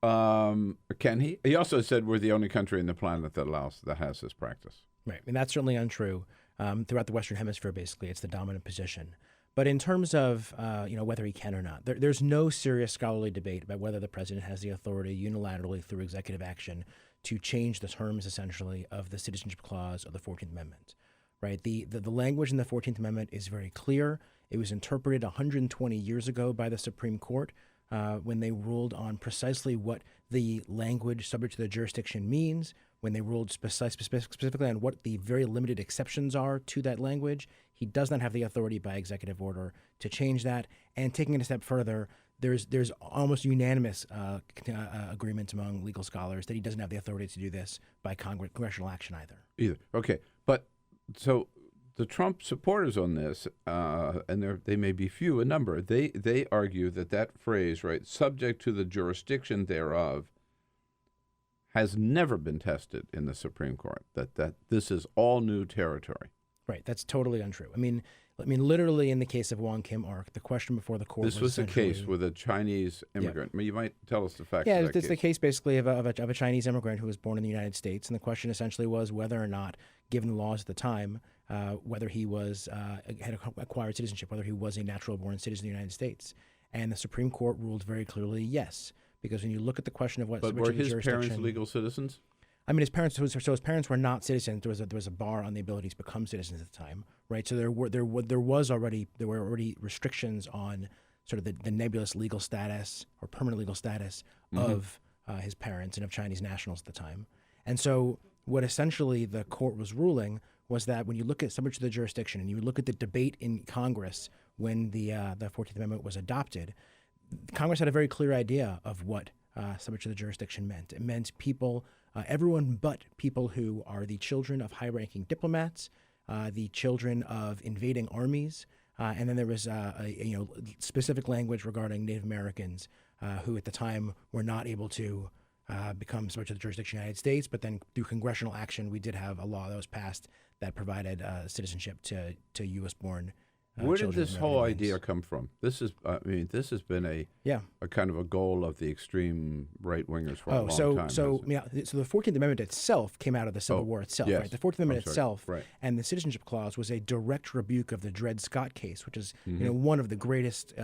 Can he? He also said we're the only country in the planet that has this practice. Right, and that's certainly untrue. Throughout the Western Hemisphere, basically, it's the dominant position. But in terms of whether he can or not, there's no serious scholarly debate about whether the president has the authority unilaterally through executive action to change the terms, essentially, of the Citizenship Clause of the 14th Amendment. Right? The language in the 14th Amendment is very clear. It was interpreted 120 years ago by the Supreme Court when they ruled on precisely what the language subject to the jurisdiction means, when they ruled specifically on what the very limited exceptions are to that language. He does not have the authority by executive order to change that. And taking it a step further, there's almost unanimous agreement among legal scholars that he doesn't have the authority to do this by congressional action either. Okay. But so the Trump supporters on this, and they may be few in number, they argue that phrase, right, subject to the jurisdiction thereof, has never been tested in the Supreme Court, that this is all new territory. Right. That's totally untrue. I mean, literally in the case of Wong Kim Ark, the question before the court was the case with a Chinese immigrant. Yeah. I mean, you might tell us the facts of that it's case. The case basically of a Chinese immigrant who was born in the United States, and the question essentially was whether or not, given the laws at the time, whether he had acquired citizenship, whether he was a natural-born citizen of the United States. And the Supreme Court ruled very clearly yes, because when you look at the question of what... But were his parents legal citizens? I mean, his parents were not citizens. There was a bar on the ability to become citizens at the time, right? So there were already restrictions on sort of the nebulous legal status or permanent legal status of his parents and of Chinese nationals at the time. And so what essentially the court was ruling was that when you look at subject to the jurisdiction and you look at the debate in Congress when the 14th Amendment was adopted, Congress had a very clear idea of what subject to the jurisdiction meant. It meant people, everyone but people who are the children of high-ranking diplomats, the children of invading armies, and then there was specific language regarding Native Americans who at the time were not able to become subject to the jurisdiction of the United States, but then through congressional action, we did have a law that was passed that provided citizenship to U.S.-born Where did this whole idea come from? This is, this has been a kind of a goal of the extreme right wingers for a long time. So the 14th Amendment itself came out of the Civil War itself, yes. right? The 14th Amendment itself right. and the Citizenship Clause was a direct rebuke of the Dred Scott case, which is one of the greatest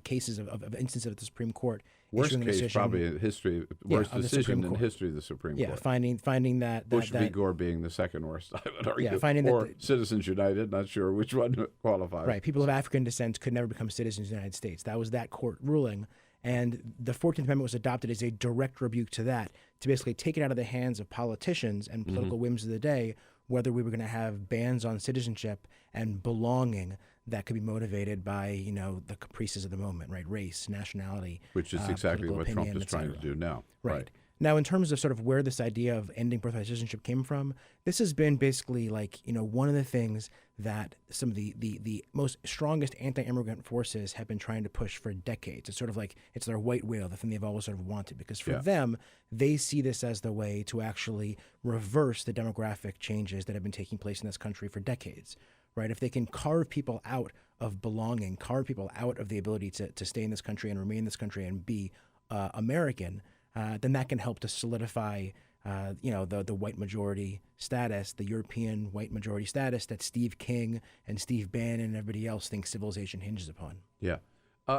cases of instances of the Supreme Court. Worst case probably in history, worst decision in history of the Supreme Court. Yeah, finding that Bush v. Gore being the second worst, I would argue. Yeah, finding or that Citizens United, not sure which one qualifies. Right, people of African descent could never become citizens of the United States. That was that court ruling. And the 14th Amendment was adopted as a direct rebuke to that, to basically take it out of the hands of politicians and political whims of the day, whether we were going to have bans on citizenship and belonging that could be motivated by, the caprices of the moment, right? Race, nationality. Which is exactly what Trump is trying to do now. Right. Now, in terms of sort of where this idea of ending birthright citizenship came from, this has been basically one of the things that some of the most strongest anti-immigrant forces have been trying to push for decades. It's sort of like it's their white whale, the thing they've always sort of wanted, because for them, they see this as the way to actually reverse the demographic changes that have been taking place in this country for decades. Right? If they can carve people out of belonging, carve people out of the ability to stay in this country and remain in this country and be American, then that can help to solidify, the white majority status, the European white majority status that Steve King and Steve Bannon and everybody else thinks civilization hinges upon. Yeah.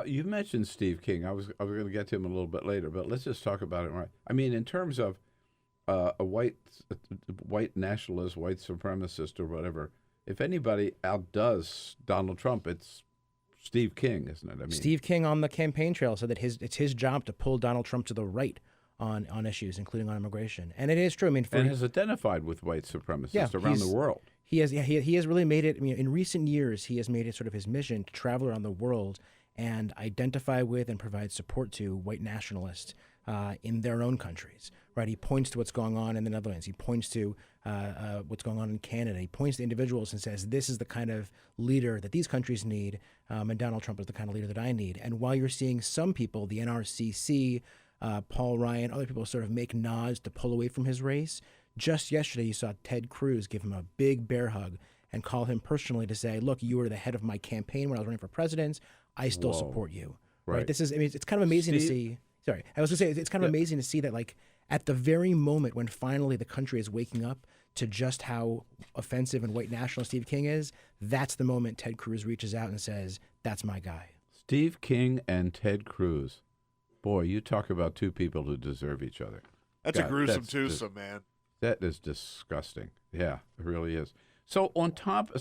You mentioned Steve King. I was going to get to him a little bit later, but let's just talk about it. Right. I mean, in terms of a white nationalist, white supremacist or whatever, if anybody outdoes Donald Trump, it's Steve King, isn't it? I mean, Steve King on the campaign trail said that it's his job to pull Donald Trump to the right on issues, including on immigration, and it is true. I mean, and has identified with white supremacists around the world. He has really made it. I mean, in recent years, he has made it sort of his mission to travel around the world and identify with and provide support to white nationalists in their own countries. Right? He points to what's going on in the Netherlands. He points to what's going on in Canada. He points to individuals and says, this is the kind of leader that these countries need, and Donald Trump is the kind of leader that I need. And while you're seeing some people, the NRCC, Paul Ryan, other people sort of make nods to pull away from his race, just yesterday you saw Ted Cruz give him a big bear hug and call him personally to say, look, you were the head of my campaign when I was running for president. I still support you. Right. This is, it's kind of amazing to see. Sorry, I was going to say, it's kind of amazing to see that, at the very moment when finally the country is waking up to just how offensive and white nationalist Steve King is, that's the moment Ted Cruz reaches out and says, that's my guy. Steve King and Ted Cruz. Boy, you talk about two people who deserve each other. That's a gruesome twosome, man. That is disgusting. Yeah, it really is. So on top,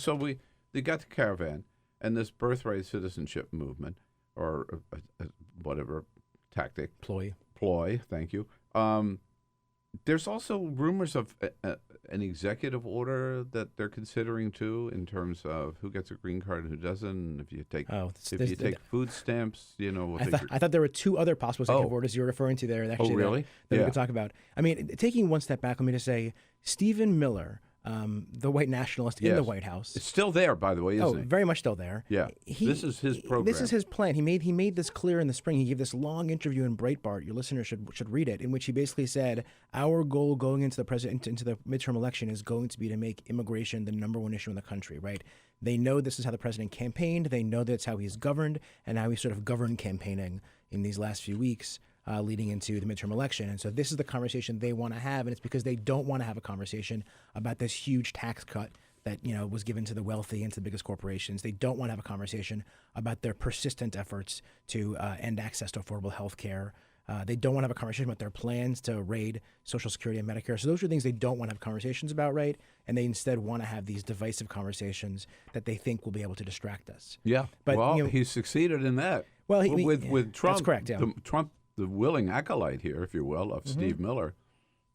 they got the caravan and this birthright citizenship movement, or whatever tactic. Ploy, thank you. There's also rumors of an executive order that they're considering too, in terms of who gets a green card and who doesn't. If you take food stamps, I thought there were two other possible executive orders you're referring to there. Actually, really? That we could talk about. I mean, taking one step back, let me just say, Stephen Miller, the white nationalist in the White House. It's still there, by the way, isn't it? Very much still there. Yeah. This is his program. This is his plan. He made this clear in the spring. He gave this long interview in Breitbart. Your listeners should read it, in which he basically said, our goal going into the midterm election is going to be to make immigration the number one issue in the country, right? They know this is how the president campaigned. They know that's how he's governed and how he sort of governed campaigning in these last few weeks. Leading into the midterm election. And so this is the conversation they want to have, and it's because they don't want to have a conversation about this huge tax cut that was given to the wealthy and to the biggest corporations. They don't want to have a conversation about their persistent efforts to end access to affordable health care. They don't want to have a conversation about their plans to raid Social Security and Medicare. So those are things they don't want to have conversations about, right? And they instead want to have these divisive conversations that they think will be able to distract us. Yeah, but he succeeded in that. Well, with Trump, that's correct. Yeah. Trump, the willing acolyte here, if you will, of Steve Miller,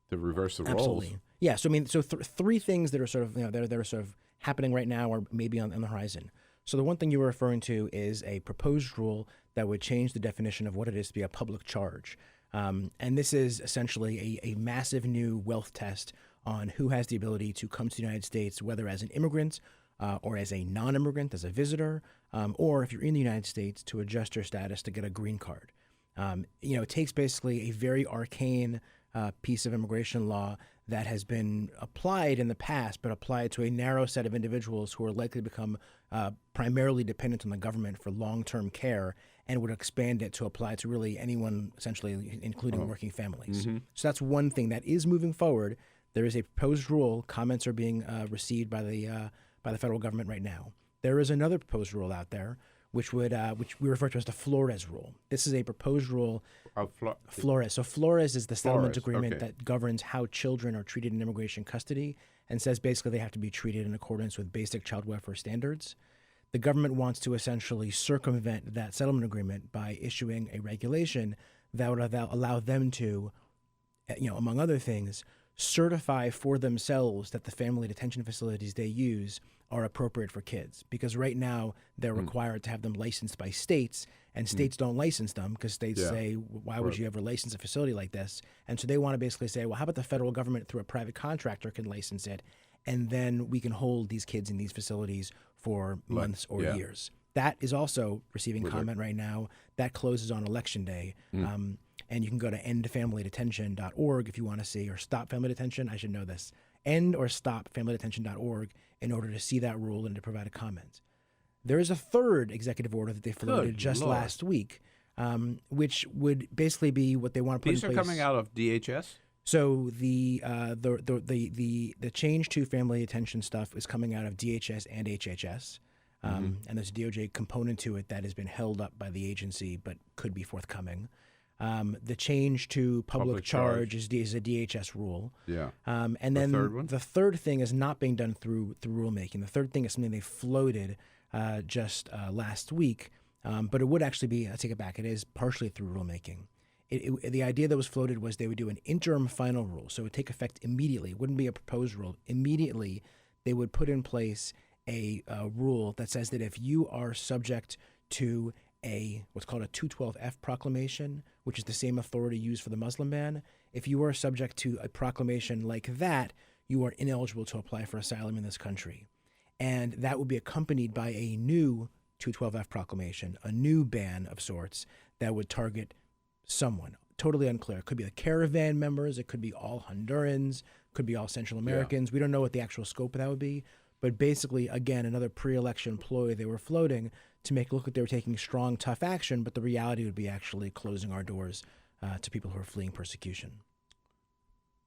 to reverse the roles. Absolutely. Yeah. So three things that are sort of that are sort of happening right now, or maybe on the horizon. So the one thing you were referring to is a proposed rule that would change the definition of what it is to be a public charge. And this is essentially a massive new wealth test on who has the ability to come to the United States, whether as an immigrant or as a non-immigrant, as a visitor, or if you're in the United States, to adjust your status to get a green card. It takes basically a very arcane piece of immigration law that has been applied in the past, but applied to a narrow set of individuals who are likely to become primarily dependent on the government for long-term care, and would expand it to apply to really anyone, essentially, including working families. Mm-hmm. So that's one thing that is moving forward. There is a proposed rule. Comments are being received by the federal government right now. There is another proposed rule out there, which we refer to as the Flores rule. This is a proposed rule. Flores. So Flores is the settlement agreement that governs how children are treated in immigration custody, and says basically they have to be treated in accordance with basic child welfare standards. The government wants to essentially circumvent that settlement agreement by issuing a regulation that would allow them to, among other things, certify for themselves that the family detention facilities they use are appropriate for kids. Because right now they're required to have them licensed by states, and states don't license them because states say, why would you ever license a facility like this? And so they want to basically say, well, how about the federal government through a private contractor can license it, and then we can hold these kids in these facilities for months or years. That is also receiving comment right now. That closes on Election Day. And you can go to endfamilydetention.org if you want to see, or Stop Family Detention, I should know this, end or stopfamilydetention.org, in order to see that rule and to provide a comment. There is a third executive order that they floated just last week, which would basically be what they want to put in place. These are coming out of DHS? So the change to family detention stuff is coming out of DHS and HHS. And there's a DOJ component to it that has been held up by the agency but could be forthcoming. The change to public charge is a DHS rule. Yeah. And then the third thing is not being done through rulemaking. The third thing is something they floated just last week, but it would actually be, I take it back, it is partially through rulemaking. The idea that was floated was they would do an interim final rule, so it would take effect immediately. It wouldn't be a proposed rule. Immediately, they would put in place a rule that says that if you are subject to what's called a 212F proclamation, which is the same authority used for the Muslim ban, if you are subject to a proclamation like that, you are ineligible to apply for asylum in this country. And that would be accompanied by a new 212F proclamation, a new ban of sorts that would target someone. Totally unclear. It could be the caravan members. It could be all Hondurans. Could be all Central Americans. Yeah. We don't know what the actual scope of that would be. But basically, again, another pre-election ploy they were floating to make it look like they were taking strong, tough action, but the reality would be actually closing our doors to people who are fleeing persecution.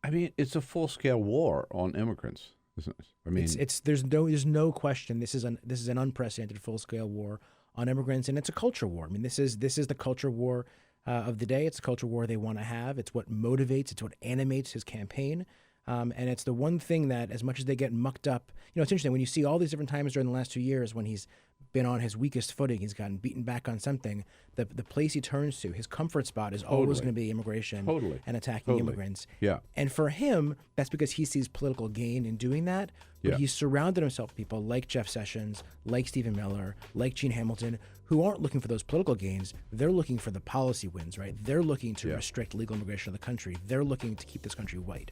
I mean, it's a full-scale war on immigrants, isn't it? I mean, there's no question this is an unprecedented full-scale war on immigrants, and it's a culture war. I mean, this is the culture war of the day. It's a culture war they want to have. It's what motivates. It's what animates his campaign. And it's the one thing that, as much as they get mucked up, it's interesting when you see all these different times during the last 2 years when he's been on his weakest footing, he's gotten beaten back on something, the place he turns to, his comfort spot is always going to be immigration and attacking immigrants. Yeah. And for him, that's because he sees political gain in doing that. But he's surrounded himself with people like Jeff Sessions, like Stephen Miller, like Gene Hamilton, who aren't looking for those political gains. They're looking for the policy wins, right? They're looking to restrict legal immigration of the country. They're looking to keep this country white.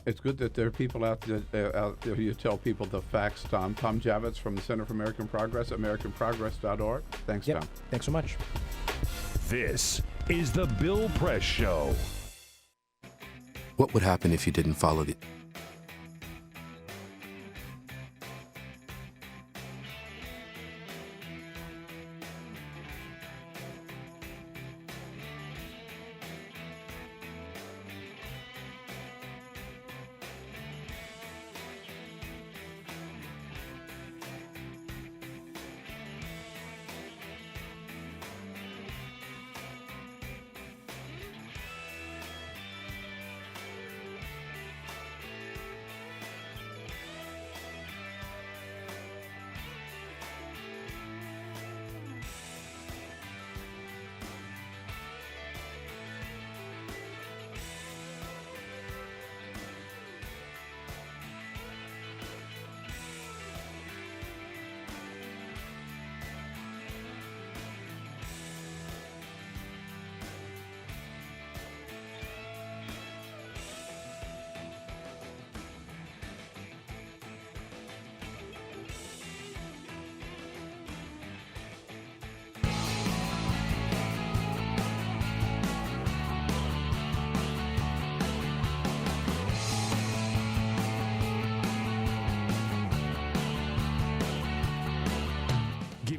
It's good that there are people out there. You tell people the facts, Tom. Tom Jawetz from the Center for American Progress, AmericanProgress.org. Thanks, Tom. Thanks so much. This is the Bill Press Show. What would happen if you didn't follow the...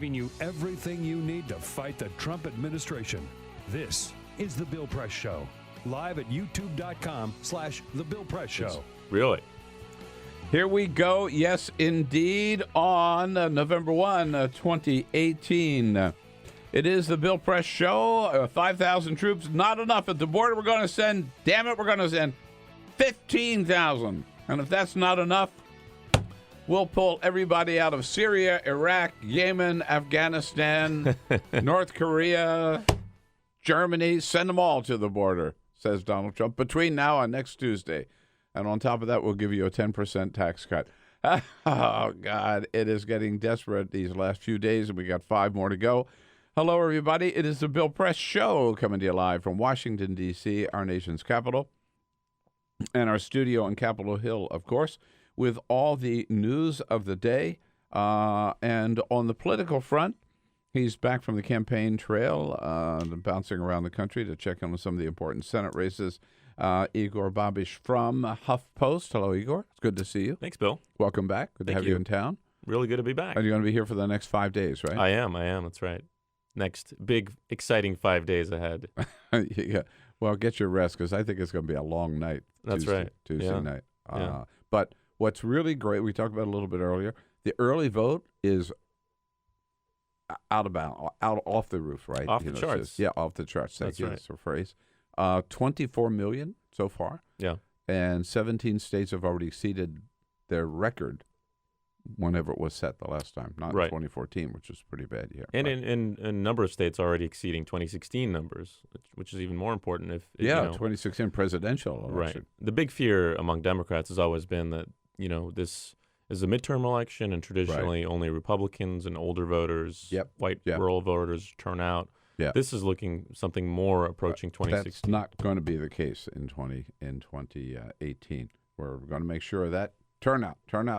giving you everything you need to fight the Trump administration. This is The Bill Press Show, live at youtube.com/The Bill Press Show. Really? Here we go. Yes, indeed, on November 1, 2018. It is the Bill Press Show. 5,000 troops, not enough at the border. We're going to send 15,000. And if that's not enough, we'll pull everybody out of Syria, Iraq, Yemen, Afghanistan, North Korea, Germany. Send them all to the border, says Donald Trump, between now and next Tuesday. And on top of that, we'll give you a 10% tax cut. Oh, God, it is getting desperate these last few days, and we got 5 more to go. Hello, everybody. It is the Bill Press Show coming to you live from Washington, D.C., our nation's capital, and our studio on Capitol Hill, of course, with all the news of the day. And on the political front, he's back from the campaign trail, bouncing around the country to check in on some of the important Senate races. Igor Bobic from HuffPost. Hello, Igor. It's good to see you. Thanks, Bill. Welcome back. Good to have you in town. Really good to be back. And you're going to be here for the next 5 days, right? I am. That's right. Next big, exciting 5 days ahead. Yeah. Well, get your rest, because I think it's going to be a long night. That's right. Tuesday night. But what's really great, we talked about it a little bit earlier, the early vote is out off the roof, right? Off the charts. Off the charts. That's right. That's the phrase. 24 million so far. Yeah. And 17 states have already exceeded their record whenever it was set the last time, not in 2014, which was pretty bad year. And in a number of states already exceeding 2016 numbers, which is even more important. 2016 presidential election. Right. The big fear among Democrats has always been that, this is a midterm election, and traditionally only Republicans and older voters, white rural voters turn out. Yeah. This is looking something more approaching 2016. That's not going to be the case in 2018. We're going to make sure that turn out,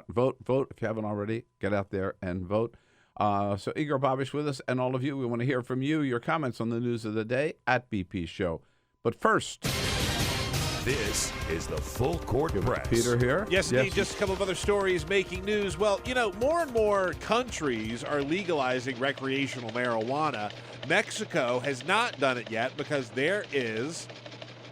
vote. If you haven't already, get out there and vote. So Igor Bobic with us, and all of you, we want to hear from you, your comments on the news of the day at BP Show. But first, this is the Full Court Press. Peter here. Yes, indeed. Just a couple of other stories making news. Well, more and more countries are legalizing recreational marijuana. Mexico has not done it yet because there is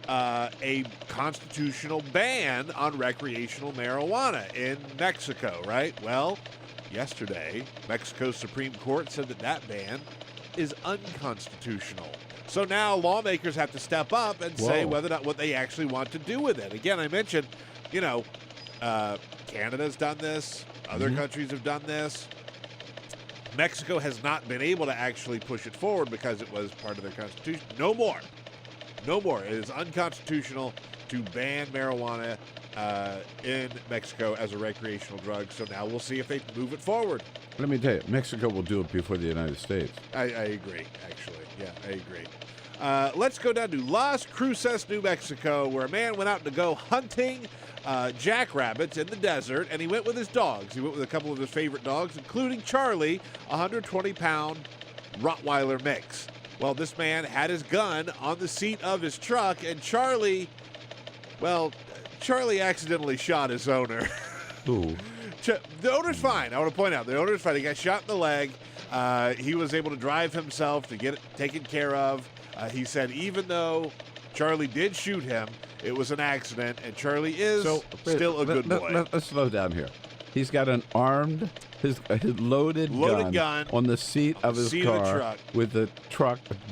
a constitutional ban on recreational marijuana in Mexico, right? Well, yesterday, Mexico's Supreme Court said that ban is unconstitutional. So now lawmakers have to step up and say whether or not what they actually want to do with it. Again, I mentioned, Canada's done this. Other countries have done this. Mexico has not been able to actually push it forward because it was part of their constitution. No more. It is unconstitutional to ban marijuana in Mexico as a recreational drug. So now we'll see if they move it forward. Let me tell you, Mexico will do it before the United States. I agree, actually. Yeah, I agree. Let's go down to Las Cruces, New Mexico, where a man went out to go hunting jackrabbits in the desert, and he went with his dogs. He went with a couple of his favorite dogs, including Charlie, a 120-pound Rottweiler mix. Well, this man had his gun on the seat of his truck, and Charlie accidentally shot his owner. Ooh. The owner's fine. I want to point out, the owner's fine. He got shot in the leg. He was able to drive himself to get it taken care of. He said even though Charlie did shoot him, it was an accident, and Charlie is still a good boy. Let's slow down here. He's got his loaded gun on the seat of his car with the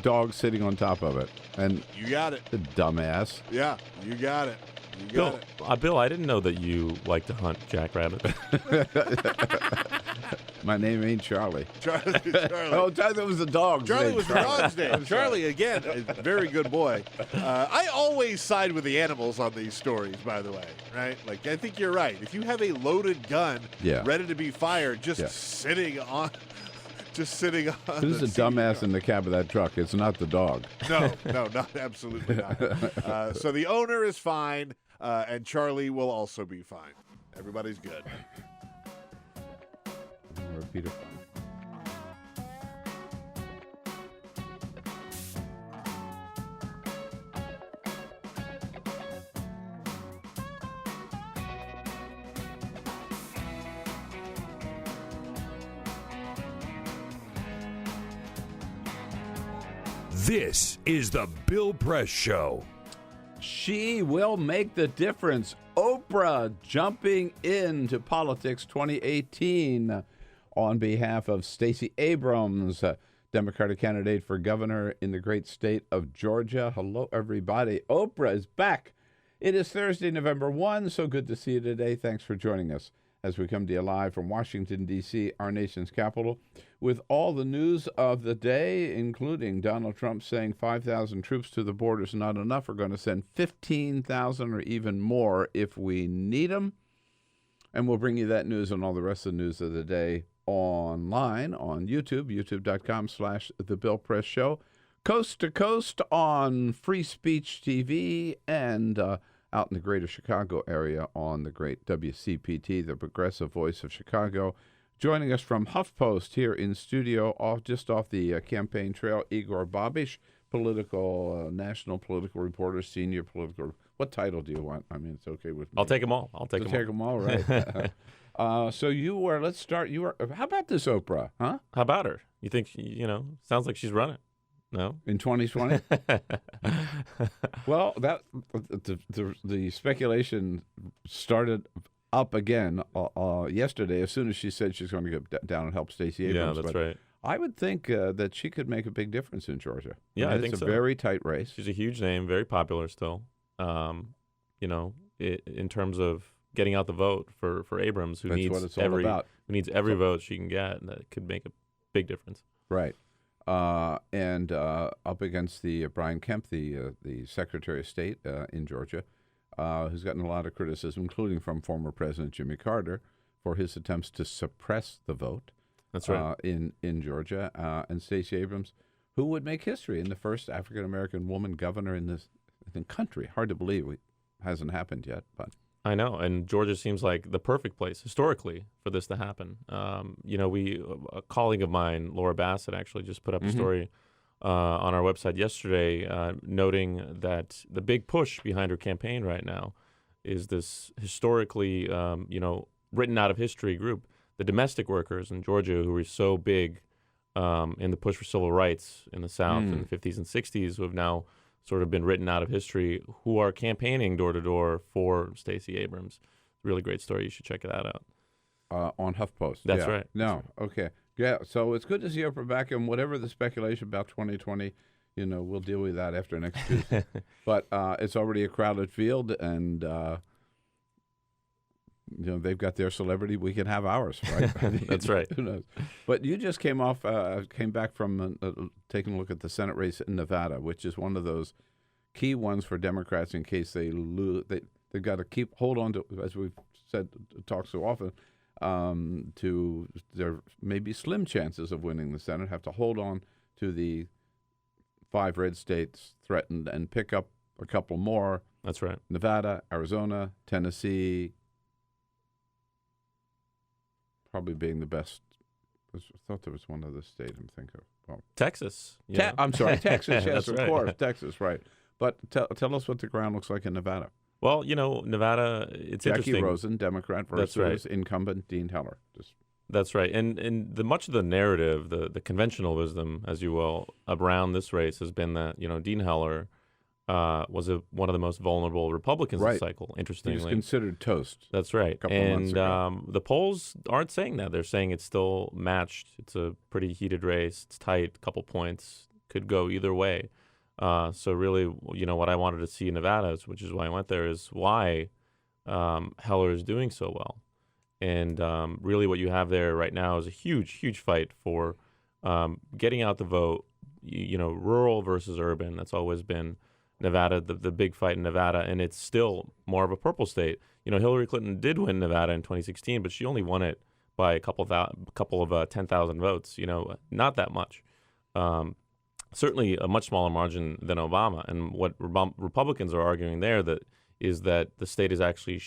dog sitting on top of it. And you got it. The dumbass. Yeah, you got it. Bill, I didn't know that you like to hunt jackrabbits. My name ain't Charlie. Charlie. Oh, Charlie was the dog's name. Charlie was the dog's name. Charlie, again, a very good boy. I always side with the animals on these stories, by the way, right? Like, I think you're right. If you have a loaded gun ready to be fired, just sitting on Who's the dumbass in the cab of that truck? It's not the dog. No, not absolutely not. So the owner is fine, and Charlie will also be fine. Everybody's good. Repeat it. This is the Bill Press Show. She will make the difference. Oprah jumping into politics 2018 on behalf of Stacey Abrams, Democratic candidate for governor in the great state of Georgia. Hello, everybody. Oprah is back. It is Thursday, November 1. So good to see you today. Thanks for joining us as we come to you live from Washington, D.C., our nation's capital, with all the news of the day, including Donald Trump saying 5,000 troops to the border is not enough. We're going to send 15,000 or even more if we need them. And we'll bring you that news and all the rest of the news of the day online on YouTube, youtube.com/The Bill Press Show, coast to coast on Free Speech TV, and out in the greater Chicago area on the great WCPT, the progressive voice of Chicago. Joining us from HuffPost here in studio, just off the campaign trail, Igor Bobic, national political reporter, senior political. What title do you want? I mean, it's okay with me. I'll take them all. Take them all, right? So you were. Let's start. You were. How about this Oprah? Huh? How about her? You think sounds like she's running? No, in 2020. Well, that the speculation started up again yesterday. As soon as she said she's going to go down and help Stacey Abrams. Yeah, that's right. I would think that she could make a big difference in Georgia. Yeah, I think it's so. a very tight race. She's a huge name, very popular still. In terms of getting out the vote for Abrams, who That's needs what it's all about. Who needs every vote she can get, and that could make a big difference. Right. And up against the Brian Kemp, the Secretary of State in Georgia, who's gotten a lot of criticism, including from former President Jimmy Carter, for his attempts to suppress the vote. That's right. In Georgia, and Stacey Abrams, who would make history in the first African American woman governor in this country. Hard to believe it hasn't happened yet, but. I know, and Georgia seems like the perfect place historically for this to happen. A colleague of mine, Laura Bassett, actually just put up a story on our website yesterday, noting that the big push behind her campaign right now is this historically, written out of history group, the domestic workers in Georgia, who were so big in the push for civil rights in the South in the 50s and 60s, who have now sort of been written out of history, who are campaigning door to door for Stacey Abrams. Really great story. You should check that out. On HuffPost. That's right. No, okay. Yeah, so it's good to see Oprah back, and whatever the speculation about 2020, we'll deal with that after next Tuesday. But it's already a crowded field, and they've got their celebrity. We can have ours, right? That's right. Who knows? But you just came back from taking a look at the Senate race in Nevada, which is one of those key ones for Democrats in case they lose. They've got to hold on to, as we've said, talk so often, to their maybe slim chances of winning the Senate. Have to hold on to the 5 red states threatened and pick up a couple more. That's right. Nevada, Arizona, Tennessee. Probably being the best. I thought there was one other state I'm thinking of. Well, Texas. I'm sorry, Texas. Yes, of right. course, Texas. Right. But tell us what the ground looks like in Nevada. Well, Nevada. It's Jackie interesting. Rosen, Democrat, versus incumbent Dean Heller. That's right. And much of the narrative, the conventional wisdom, as you will, around this race has been that Dean Heller was one of the most vulnerable Republicans right. this cycle, interestingly. He was considered toast. That's right. And the polls aren't saying that. They're saying it's still matched. It's a pretty heated race. It's tight, a couple points. Could go either way. So really, what I wanted to see in Nevada, which is why I went there, is why Heller is doing so well. And really what you have there right now is a huge, huge fight for getting out the vote, rural versus urban. That's always been Nevada, the big fight in Nevada, and it's still more of a purple state. Hillary Clinton did win Nevada in 2016, but she only won it by a couple of 10,000 votes. Not that much. Certainly a much smaller margin than Obama. And what Republicans are arguing there is that the state is actually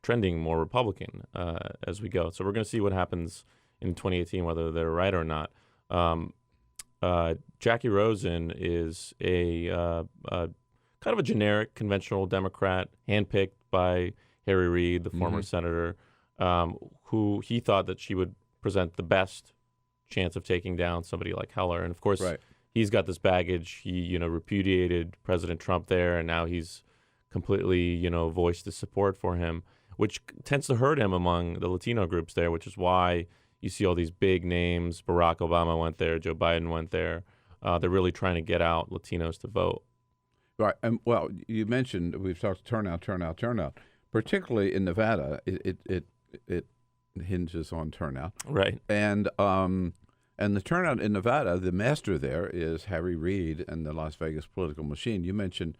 trending more Republican as we go. So we're going to see what happens in 2018, whether they're right or not. Jackie Rosen is a kind of a generic, conventional Democrat, handpicked by Harry Reid, the former senator, who he thought that she would present the best chance of taking down somebody like Heller. And, of course, he's got this baggage. He, repudiated President Trump there, and now he's completely, voiced his support for him, which tends to hurt him among the Latino groups there, which is why you see all these big names. Barack Obama went there. Joe Biden went there. They're really trying to get out Latinos to vote. Right. And well, you mentioned we've talked turnout. Particularly in Nevada, it hinges on turnout. Right. And the turnout in Nevada, the master there is Harry Reid and the Las Vegas political machine. You mentioned,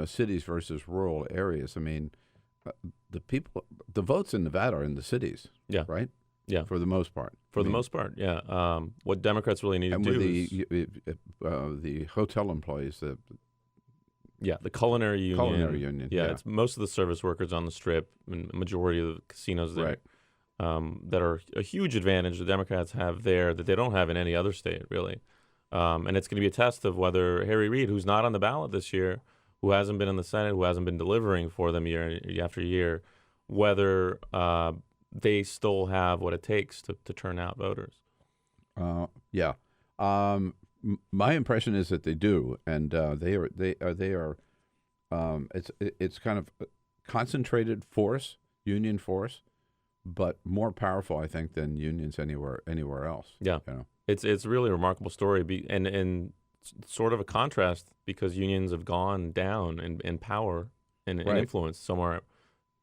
cities versus rural areas. I mean, the votes in Nevada are in the cities. Yeah. Right. Yeah. For the most part. For the most part, yeah. What Democrats really need to do is the hotel employees. The culinary union. Culinary union. Yeah, it's most of the service workers on the Strip, and majority of the casinos there, that are a huge advantage the Democrats have there that they don't have in any other state, really. And it's going to be a test of whether Harry Reid, who's not on the ballot this year, who hasn't been in the Senate, who hasn't been delivering for them year after year, whether they still have what it takes to turn out voters. Yeah. My impression is that they do, and they are. It's kind of a concentrated force, union force, but more powerful, I think, than unions anywhere else. Yeah, it's really a remarkable story, and sort of a contrast because unions have gone down in power and influence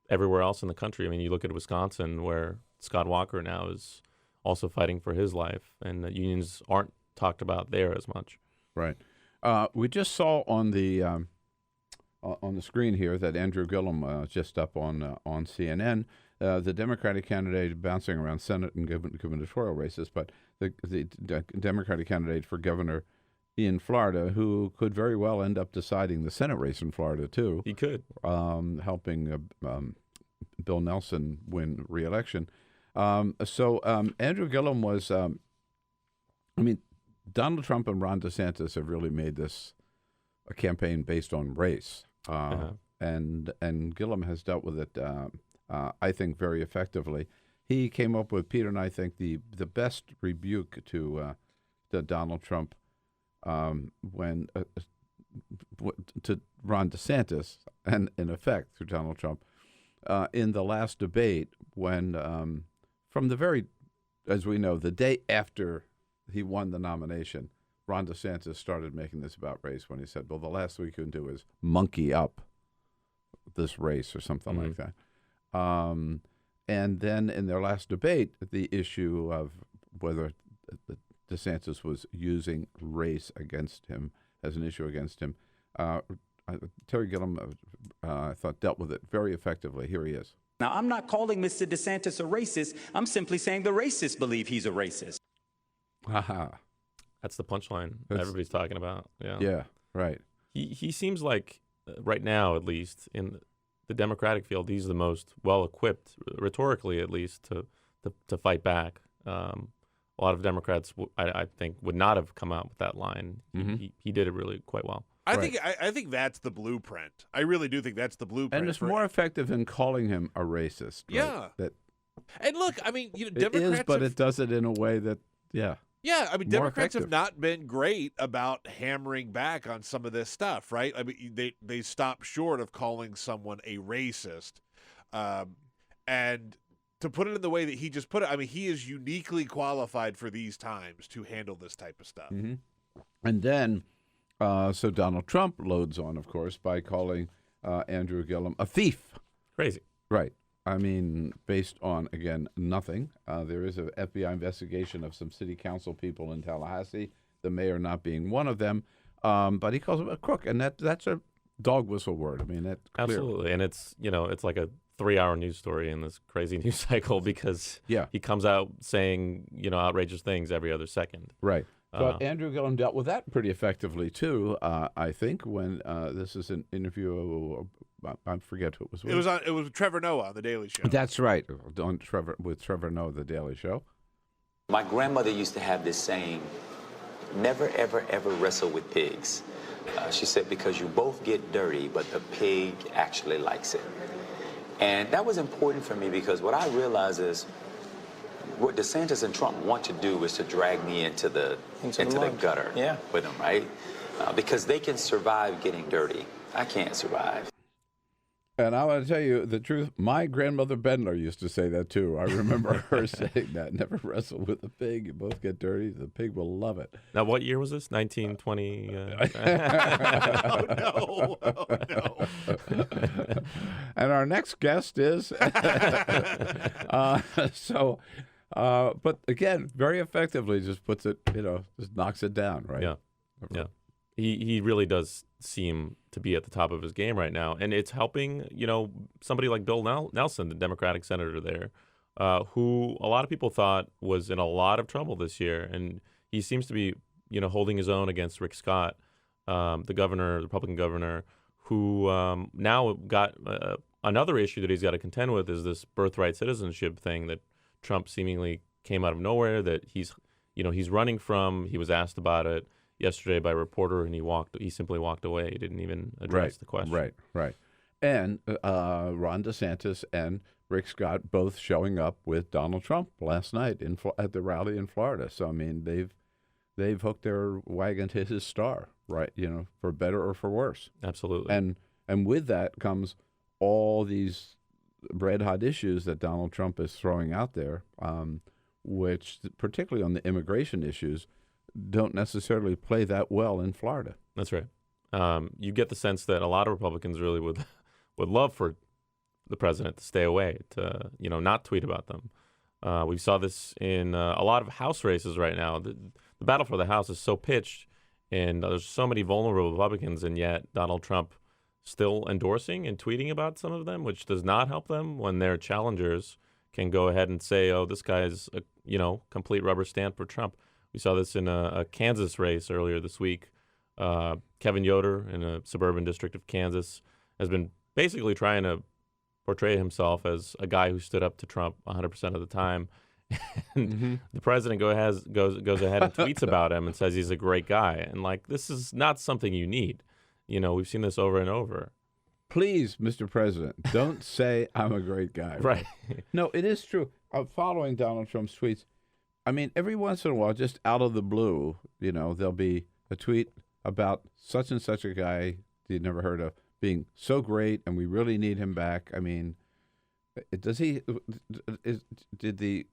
everywhere else in the country. I mean, you look at Wisconsin, where Scott Walker now is also fighting for his life, and the unions aren't talked about there as much. Right. We just saw on the screen here that Andrew Gillum just up on CNN, the Democratic candidate bouncing around Senate and gubernatorial races, but the Democratic candidate for governor in Florida, who could very well end up deciding the Senate race in Florida too. He could, helping Bill Nelson win re-election. So Andrew Gillum was. Donald Trump and Ron DeSantis have really made this a campaign based on race, and Gillum has dealt with it, I think, very effectively. He came up with, Peter and I think, the best rebuke to Donald Trump to Ron DeSantis, and in effect to Donald Trump, in the last debate when, from the very, as we know, the day after he won the nomination, Ron DeSantis started making this about race when he said, well, the last thing we can do is monkey up this race or something like that. And then in their last debate, the issue of whether DeSantis was using race against him as an issue against him, Terry Gillum, I thought, dealt with it very effectively. Here he is. Now, I'm not calling Mr. DeSantis a racist. I'm simply saying the racists believe he's a racist. That's the punchline everybody's talking about. Yeah. Yeah, right. He seems like, right now at least, in the Democratic field, he's the most well-equipped, rhetorically at least, to fight back. A lot of Democrats, I think, would not have come out with that line. Mm-hmm. He did it really quite well. I think that's the blueprint. I really do think that's the blueprint. And it's more effective than calling him a racist. Right? Yeah. And look, I mean, Democrats it is, but it does it in a way that, Yeah, I mean, Democrats have not been great about hammering back on some of this stuff, right? I mean, they stop short of calling someone a racist. And to put it in the way that he just put it, I mean, he is uniquely qualified for these times to handle this type of stuff. Mm-hmm. And then, so Donald Trump loads on, of course, by calling Andrew Gillum a thief. Crazy. Right. I mean, based on, again, nothing. There is an FBI investigation of some city council people in Tallahassee, the mayor not being one of them. But he calls him a crook, and that's a dog whistle word. I mean, that's clear. Absolutely. And it's like a 3-hour news story in this crazy news cycle because he comes out saying, outrageous things every other second. Right. But Andrew Gillum dealt with that pretty effectively, too, I think, when this is an interview, I forget who it was with. It was Trevor Noah on The Daily Show. That's right, with Trevor Noah, The Daily Show. My grandmother used to have this saying, never, ever, ever wrestle with pigs. She said, because you both get dirty, but the pig actually likes it. And that was important for me because what I realized is what DeSantis and Trump want to do is to drag me into the gutter with them, right? Because they can survive getting dirty. I can't survive. And I want to tell you the truth. My grandmother Bendler used to say that too. I remember her saying that. Never wrestle with a pig. You both get dirty. The pig will love it. Now, what year was this? 1920? Oh, no. And our next guest is. But again, very effectively just puts it, just knocks it down, right? Yeah. Yeah. He really does seem to be at the top of his game right now. And it's helping, somebody like Bill Nelson, the Democratic senator there, who a lot of people thought was in a lot of trouble this year. And he seems to be, holding his own against Rick Scott, the Republican governor, who now got another issue that he's got to contend with is this birthright citizenship thing that Trump seemingly came out of nowhere that he's running from. He was asked about it yesterday by a reporter, and he simply walked away. He didn't even address the question. Right. And Ron DeSantis and Rick Scott both showing up with Donald Trump last night at the rally in Florida. So I mean, they've hooked their wagon to his star, right? For better or for worse. Absolutely. And with that comes all these red hot issues that Donald Trump is throwing out there, which particularly on the immigration issues don't necessarily play that well in Florida. That's right. You get the sense that a lot of Republicans really would love for the president to stay away, to not tweet about them. We saw this in a lot of House races right now. The battle for the House is so pitched, and there's so many vulnerable Republicans, and yet Donald Trump still endorsing and tweeting about some of them, which does not help them when their challengers can go ahead and say, "Oh, this guy's a complete rubber stamp for Trump." We saw this in a Kansas race earlier this week. Kevin Yoder in a suburban district of Kansas has been basically trying to portray himself as a guy who stood up to Trump 100% of the time. And the president goes ahead and tweets about him and says he's a great guy. And this is not something you need. We've seen this over and over. Please, Mr. President, don't say I'm a great guy. Right. No, it is true. Following Donald Trump's tweets, I mean, every once in a while, just out of the blue, there'll be a tweet about such and such a guy you'd never heard of being so great, and we really need him back. I mean, did the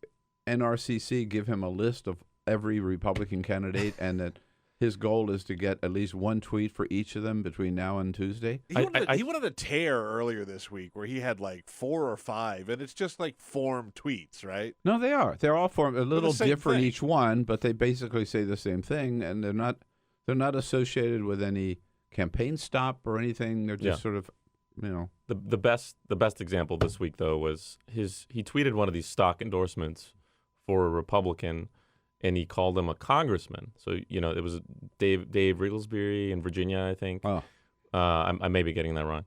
NRCC give him a list of every Republican candidate, and that his goal is to get at least one tweet for each of them between now and Tuesday? He went on a tear earlier this week where he had 4 or 5, and it's just form tweets, right? No, they are. They're all form a little different thing. each one, but they basically say the same thing, and they're not associated with any campaign stop or anything. They're just sort of, The best example this week though was he tweeted one of these stock endorsements for a Republican, and he called him a congressman. So, it was Dave Riglesbury in Virginia, I think. Oh. I may be getting that wrong.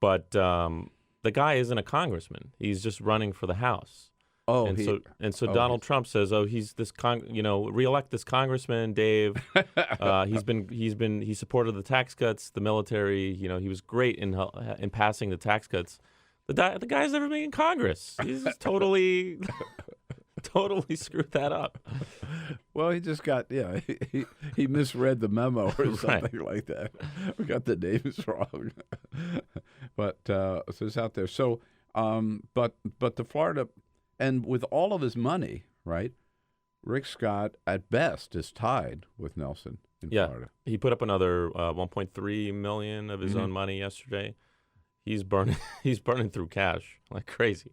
But the guy isn't a congressman. He's just running for the House. Oh, so Donald Trump says, "Oh, he's this reelect this congressman, Dave. He supported the tax cuts, the military. He was great in passing the tax cuts. The guy's never been in Congress. He's just totally screwed that up." Well, he just got he misread the memo or something like that. We got the names wrong, but so it's out there. So, but the Florida. And with all of his money, right, Rick Scott, at best, is tied with Nelson in Florida. He put up another $1.3 million of his own money yesterday. He's burning through cash like crazy.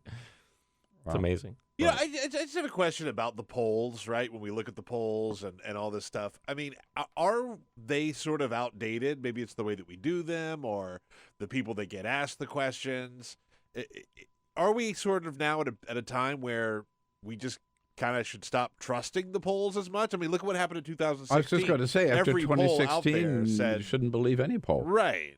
It's amazing. I just have a question about the polls, right? When we look at the polls and all this stuff, I mean, are they sort of outdated? Maybe it's the way that we do them or the people that get asked the questions. Are we sort of now at a time where we just kind of should stop trusting the polls as much? I mean, look at what happened in 2016. I was just going to say, after every 2016, said, you shouldn't believe any poll. Right.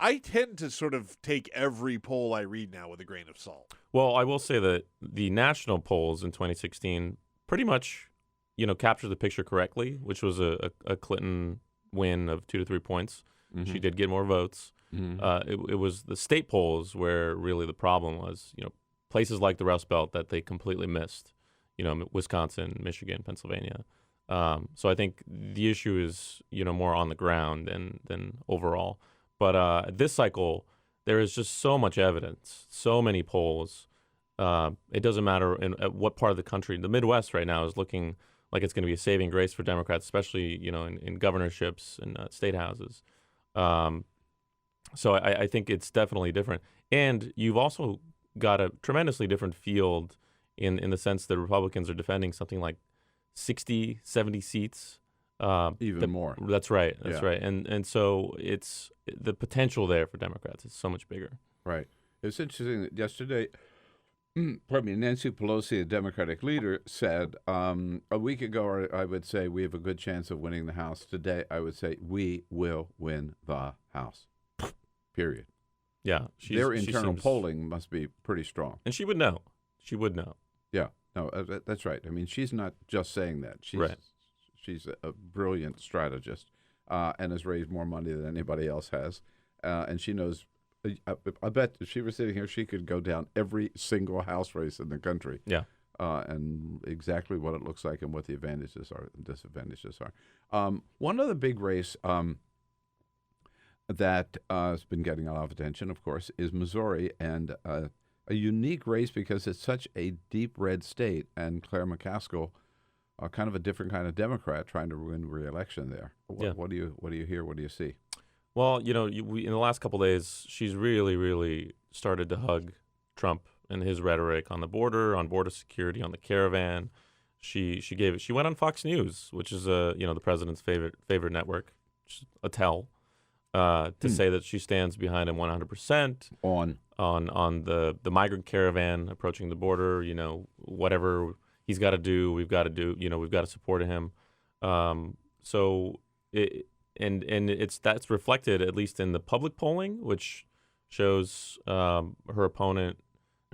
I tend to sort of take every poll I read now with a grain of salt. Well, I will say that the national polls in 2016 pretty much, captured the picture correctly, which was a Clinton win of 2 to 3 points. She did get more votes. It was the state polls where really the problem was, places like the Rust Belt that they completely missed. Wisconsin, Michigan, Pennsylvania. So I think the issue is more on the ground than overall. But this cycle, there is just so much evidence, so many polls. It doesn't matter at what part of the country. The Midwest right now is looking like it's going to be a saving grace for Democrats, especially in governorships and state houses. So I think it's definitely different. And you've also got a tremendously different field in the sense that Republicans are defending something like 60, 70 seats. Even more. That's right. That's right. And so it's the potential there for Democrats is so much bigger. Right. It's interesting that yesterday, Nancy Pelosi, the Democratic leader, said a week ago, I would say we have a good chance of winning the House. Today, I would say we will win the House. Period. Yeah. Their internal polling must be pretty strong. And she would know. She would know. Yeah. No, that's right. I mean, she's not just saying that. She's a brilliant strategist and has raised more money than anybody else has. And she knows, I bet if she were sitting here, she could go down every single House race in the country. Yeah. And exactly what it looks like and what the advantages are and disadvantages are. One other big race that has been getting a lot of attention, of course, is Missouri, and a unique race because it's such a deep red state, and Claire McCaskill, kind of a different kind of Democrat, trying to win re-election there. What do you hear? What do you see? Well, in the last couple of days, she's really, really started to hug Trump and his rhetoric on the border, on border security, on the caravan. She went on Fox News, which is the president's favorite network, a tell. To say that she stands behind him 100% on the migrant caravan approaching the border. Whatever he's got to do, we've got to do. We've got to support him. That's reflected at least in the public polling, which shows her opponent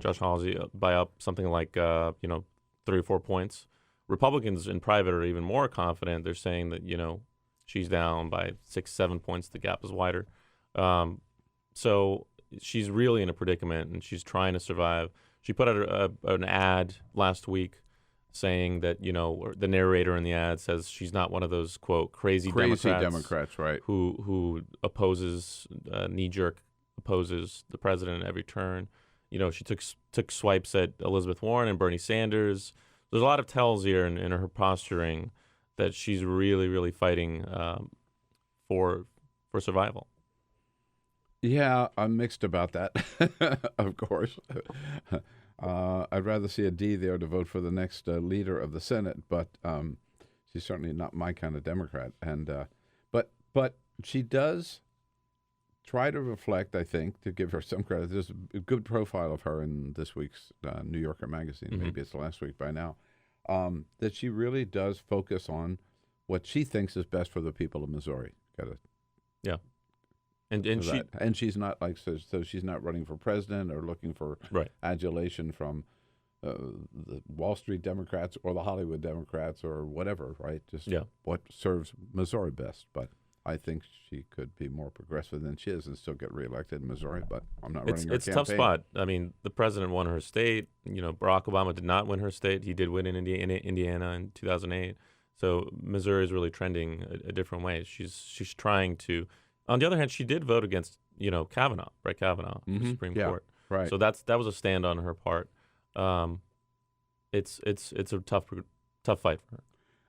Josh Hawley by up something like 3 or 4 points. Republicans in private are even more confident. They're saying that she's down by 6, 7 points. The gap is wider. So she's really in a predicament, and she's trying to survive. She put out an ad last week saying that, the narrator in the ad says she's not one of those, quote, crazy Democrats, right? Who opposes, knee-jerk opposes the president at every turn. She took swipes at Elizabeth Warren and Bernie Sanders. There's a lot of tells here in her posturing that she's really, really fighting for survival. Yeah, I'm mixed about that, of course. I'd rather see a D there to vote for the next leader of the Senate, but she's certainly not my kind of Democrat. And but she does try to reflect, I think, to give her some credit. There's a good profile of her in this week's New Yorker magazine. Mm-hmm. Maybe it's last week by now. That she really does focus on what she thinks is best for the people of Missouri. Yeah, and she's not so she's not running for president or looking for adulation from the Wall Street Democrats or the Hollywood Democrats or whatever, right? Just what serves Missouri best. But I think she could be more progressive than she is and still get reelected in Missouri, but I'm not running her campaign. It's a tough spot. I mean, the president won her state. Barack Obama did not win her state. He did win in Indiana in 2008. So Missouri is really trending a different way. She's trying to. On the other hand, she did vote against Kavanaugh, Brett Kavanaugh, the Supreme Court. Right. So that was a stand on her part. It's a tough fight for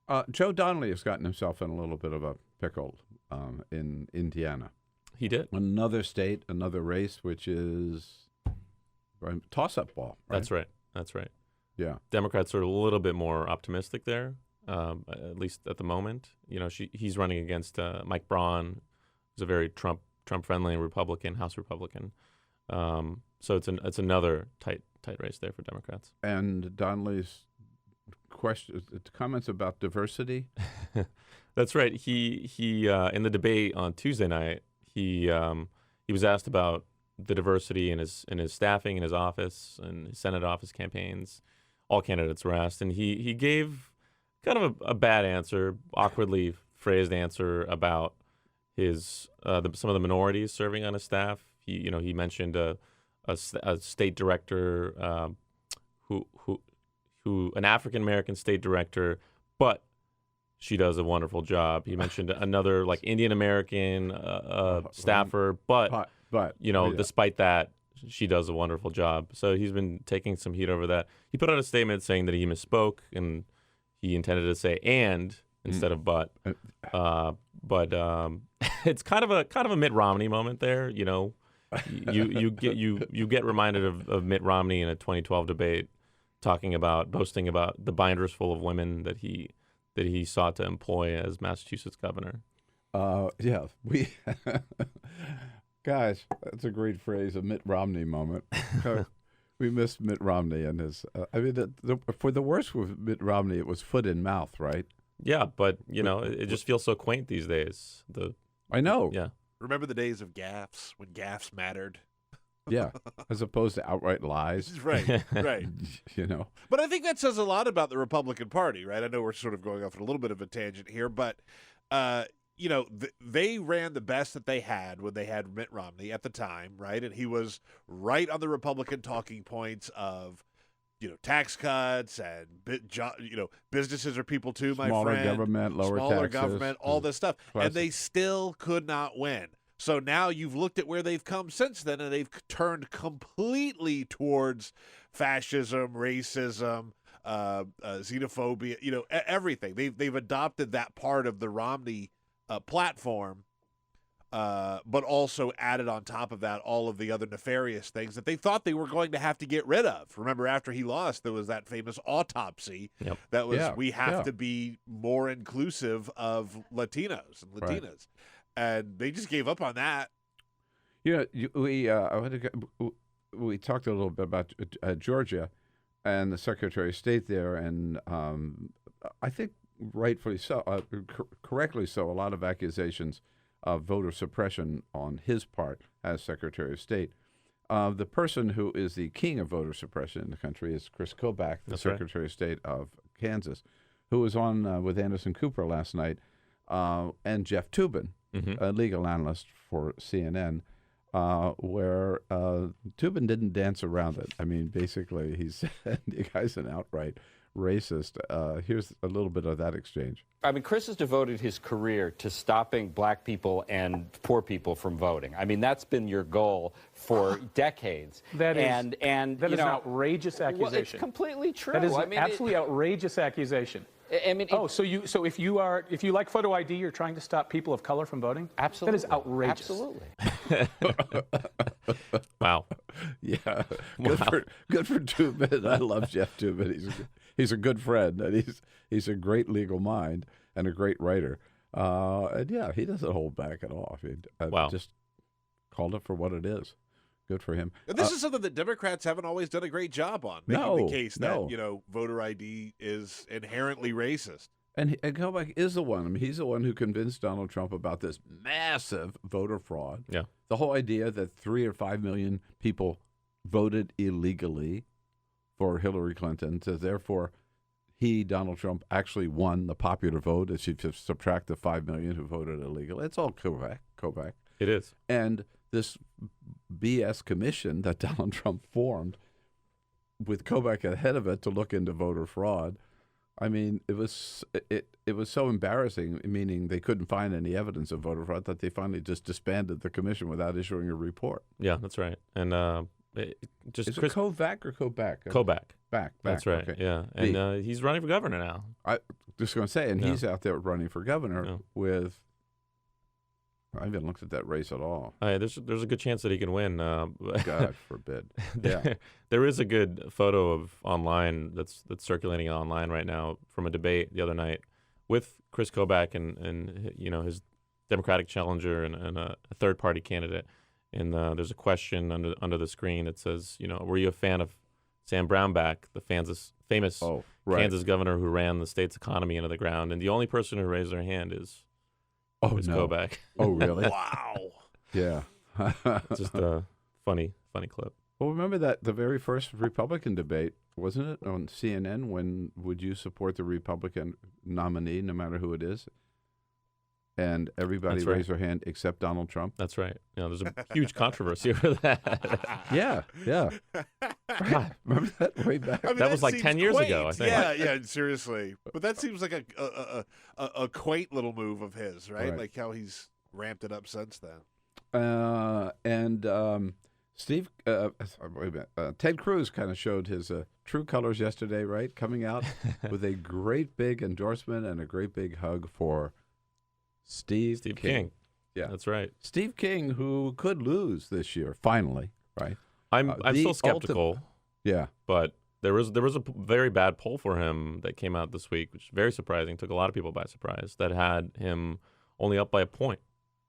her. Joe Donnelly has gotten himself in a little bit of a pickle in Indiana. He did. Another state, another race, which is toss-up ball. Right? That's right. Yeah. Democrats are a little bit more optimistic there, at least at the moment. He's running against Mike Braun, who's a very Trump-friendly Republican, House Republican. So it's another tight race there for Democrats. And Donnelly's comments about diversity. That's right. He in the debate on Tuesday night, he was asked about the diversity in his staffing in his office and his Senate office campaigns. All candidates were asked, and he gave kind of a bad answer, awkwardly phrased answer about his some of the minorities serving on his staff. He mentioned a state director who an African American state director, but she does a wonderful job. He mentioned another like Indian American staffer, but despite that, she does a wonderful job. So he's been taking some heat over that. He put out a statement saying that he misspoke and he intended to say "and" instead of "but." But it's kind of a Mitt Romney moment there. You get reminded of Mitt Romney in a 2012 debate, boasting about the binders full of women that he sought to employ as Massachusetts governor. Guys, that's a great phrase, a Mitt Romney moment. We missed Mitt Romney and his. For the worst with Mitt Romney, it was foot in mouth, right? Yeah, but it just feels so quaint these days. I know. Yeah. Remember the days of gaffes when gaffes mattered? Yeah, as opposed to outright lies. Right. But I think that says a lot about the Republican Party, right? I know we're sort of going off on a little bit of a tangent here, but they ran the best that they had when they had Mitt Romney at the time, right? And he was right on the Republican talking points of, tax cuts and businesses are people too, my Smaller friend. Government, lower Smaller taxes, government, all this stuff. classic. And they still could not win. So now you've looked at where they've come since then, and they've turned completely towards fascism, racism, xenophobia, everything. They've adopted that part of the Romney platform, but also added on top of that all of the other nefarious things that they thought they were going to have to get rid of. Remember, after he lost, there was that famous autopsy that was, we have to be more inclusive of Latinos and Latinas. Right. And they just gave up on that. We talked a little bit about Georgia and the Secretary of State there, and I think rightfully so, correctly so, a lot of accusations of voter suppression on his part as Secretary of State. The person who is the king of voter suppression in the country is Chris Kobach, the Secretary of State of Kansas, who was on with Anderson Cooper last night, and Jeff Toobin, a legal analyst for CNN, where Toobin didn't dance around it. I mean, basically, he said the guy's an outright racist. Here's a little bit of that exchange. I mean, Chris has devoted his career to stopping black people and poor people from voting. I mean, that's been your goal for decades. That is an outrageous accusation. Well, it's completely true. That is an absolutely outrageous accusation. I mean, so if you like photo ID, you're trying to stop people of color from voting? Absolutely. That is outrageous. Absolutely. Wow. Yeah. Good for Toobin. I love Jeff Toobin. He's a good friend, and he's a great legal mind and a great writer. And yeah, he doesn't hold back at all. I mean, just called it for what it is. Good for him. And this is something that Democrats haven't always done a great job on, making the case that voter ID is inherently racist. And Kobach is the one. I mean, he's the one who convinced Donald Trump about this massive voter fraud. Yeah. The whole idea that 3 or 5 million people voted illegally for Hillary Clinton, so therefore Donald Trump, actually won the popular vote if you subtract the 5 million who voted illegal. It's all Kobach. It is. And this BS commission that Donald Trump formed with Kobach ahead of it to look into voter fraud, I mean, it was so embarrassing, meaning they couldn't find any evidence of voter fraud, that they finally just disbanded the commission without issuing a report. Yeah, that's right. And is it Kobach or Kobach? Kobach. Back. That's right. Okay. Yeah, and he's running for governor now. I just going to say, and he's out there running for governor with. I haven't looked at that race at all. There's a good chance that he can win. God forbid. Yeah. There is a good photo of online that's circulating online right now from a debate the other night with Chris Kobach and his Democratic challenger and a third party candidate. And there's a question under the screen that says, were you a fan of Sam Brownback, the famous Kansas governor who ran the state's economy into the ground? And the only person who raised their hand is Kobach. Oh, really? Wow. Yeah. Just a funny clip. Well, remember that the very first Republican debate, wasn't it, on CNN, when would you support the Republican nominee, no matter who it is? and everybody That's right. raised their hand except Donald Trump. That's right. There's a huge controversy over that. Yeah. God, remember that way back? I mean, that was like seems 10 years quaint. ago, I think. Yeah, seriously. But that seems like a quaint little move of his, right? Like how he's ramped it up since then. Steve, wait a minute. Ted Cruz kind of showed his true colors yesterday, right? Coming out with a great big endorsement and a great big hug for Steve King. Yeah, that's right. Steve King, who could lose this year, finally, right? I'm still skeptical. Yeah, but there was a very bad poll for him that came out this week, which is very surprising. Took a lot of people by surprise. That had him only up by a point,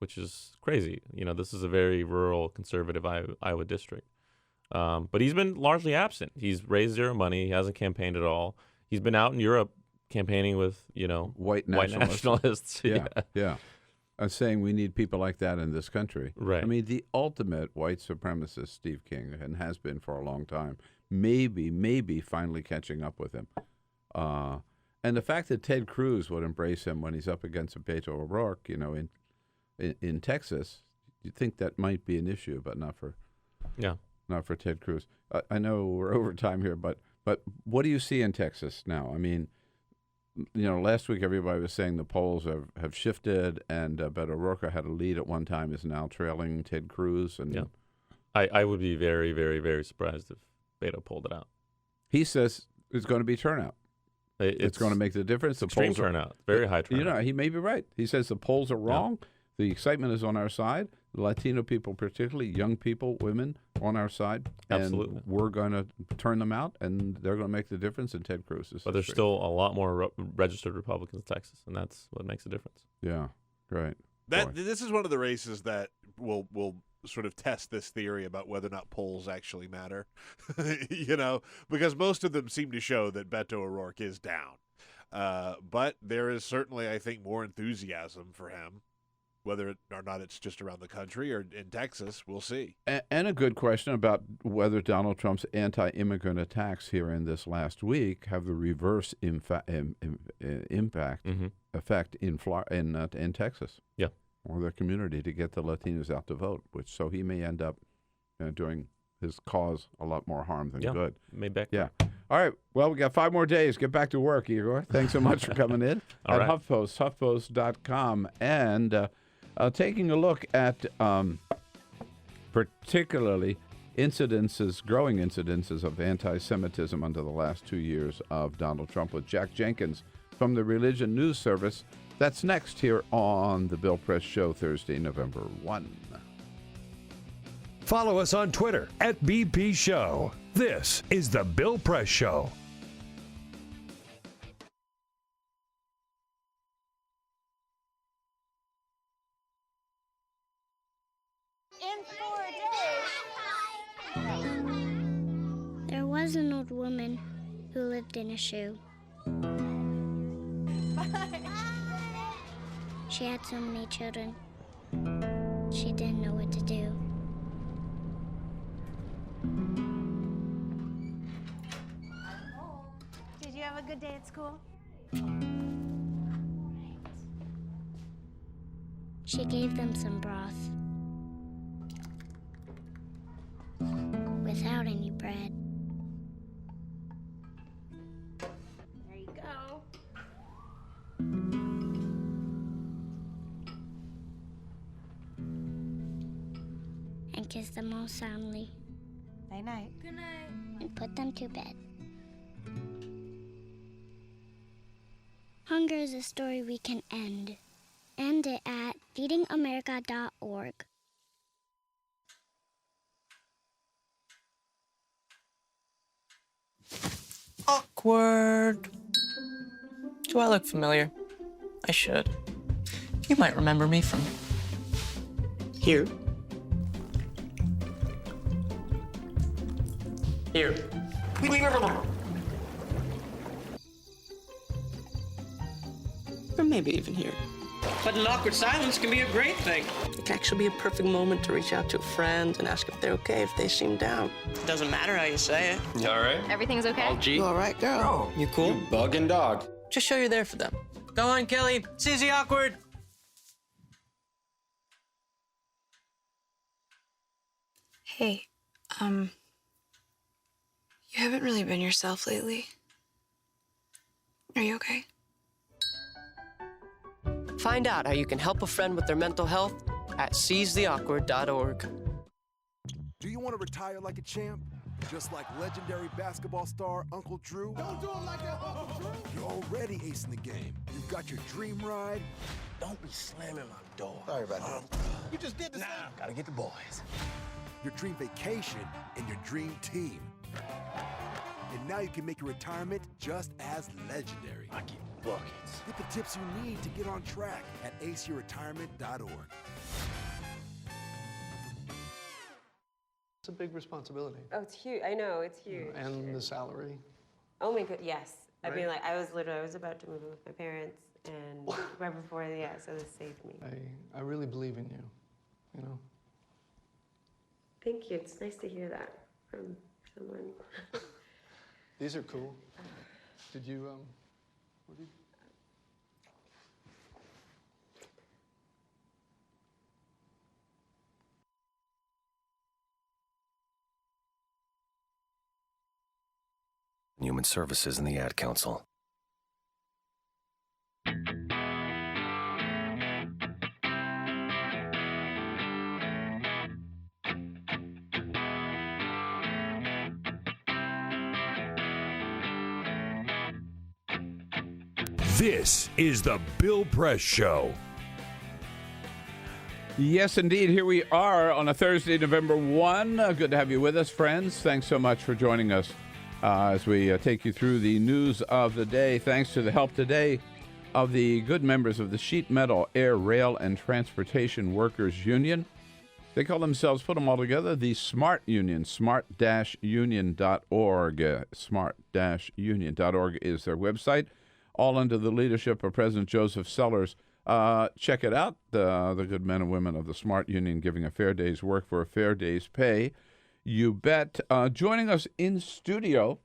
which is crazy. This is a very rural, conservative Iowa district. But he's been largely absent. He's raised zero money. He hasn't campaigned at all. He's been out in Europe campaigning with white nationalists. Yeah. Saying we need people like that in this country. Right. I mean, the ultimate white supremacist, Steve King, and has been for a long time. Maybe finally catching up with him. And the fact that Ted Cruz would embrace him when he's up against Beto O'Rourke, in Texas, you'd think that might be an issue, but not for Ted Cruz. I know we're over time here, but what do you see in Texas now? I mean, last week everybody was saying the polls have shifted, and Beto O'Rourke had a lead at one time, is now trailing Ted Cruz. And I would be very, very, very surprised if Beto pulled it out. He says it's going to be turnout. It's going to make the difference. The extreme polls turnout, very high turnout. He may be right. He says the polls are wrong. Yeah. The excitement is on our side. The Latino people, particularly young people, women, on our side. Absolutely. And we're going to turn them out, and they're going to make the difference in Ted Cruz's. But there's still a lot more registered Republicans in Texas, and that's what makes a difference. Yeah, great. This is one of the races that will sort of test this theory about whether or not polls actually matter, because most of them seem to show that Beto O'Rourke is down. But there is certainly, I think, more enthusiasm for him. Whether or not it's just around the country or in Texas, we'll see. And a good question about whether Donald Trump's anti-immigrant attacks here in this last week have the reverse effect in Texas. Yeah, or their community to get the Latinos out to vote. So he may end up doing his cause a lot more harm than good. Yeah. All right. Well, we got 5 more days. Get back to work, Igor. Thanks so much for coming in at HuffPost, HuffPost.com, and taking a look at particularly growing incidences of anti-Semitism under the last 2 years of Donald Trump with Jack Jenkins from the Religion News Service. That's next here on The Bill Press Show, Thursday, November 1. Follow us on Twitter at BP Show. This is The Bill Press Show. There was an old woman who lived in a shoe. She had so many children. She didn't know what to do. Did you have a good day at school? She gave them some broth. Without any bread. There you go. And kissed them all soundly. Night night. Good night. And put them to bed. Hunger is a story we can end. End it at feedingamerica.org. Awkward. Do I look familiar? I should. You might remember me from here. Here. Or maybe even here. But an awkward silence can be a great thing. It can actually be a perfect moment to reach out to a friend and ask if they're okay if they seem down. It doesn't matter how you say it. You all right? Everything's okay? All G. You all right, girl? You cool? You bug and dog. Just show you're there for them. Go on, Kelly. Seize the awkward. Hey, you haven't really been yourself lately. Are you okay? Find out how you can help a friend with their mental health at seizetheawkward.org. Do you want to retire like a champ? Just like legendary basketball star Uncle Drew? Don't do him like that, Uncle Drew! You're already acing the game. You've got your dream ride. Don't be slamming my door. Sorry about that. You just did the same. Gotta get the boys. Your dream vacation and your dream team. And now you can make your retirement just as legendary. I get buckets. Get the tips you need to get on track at aceyourretirement.org. It's a big responsibility. Oh, it's huge. I know, it's huge. And the salary. Oh my god, yes. I Right? mean, like, I was about to move in with my parents, and right before, so this saved me. I really believe in you, you know? Thank you. It's nice to hear that from someone. These are cool. Did you, what did Human Services and the Ad Council. This is the Bill Press Show. Yes, indeed. Here we are on a Thursday, November 1. Good to have you with us, friends. Thanks so much for joining us as we take you through the news of the day. Thanks to the help today of the good members of the Sheet Metal, Air, Rail, and Transportation Workers Union. They call themselves, put them all together, the SMART Union, smart-union.org. Smart-union.org is their website, all under the leadership of President Joseph Sellers. Check it out, the good men and women of the SMART Union giving a fair day's work for a fair day's pay. You bet. Joining us in studio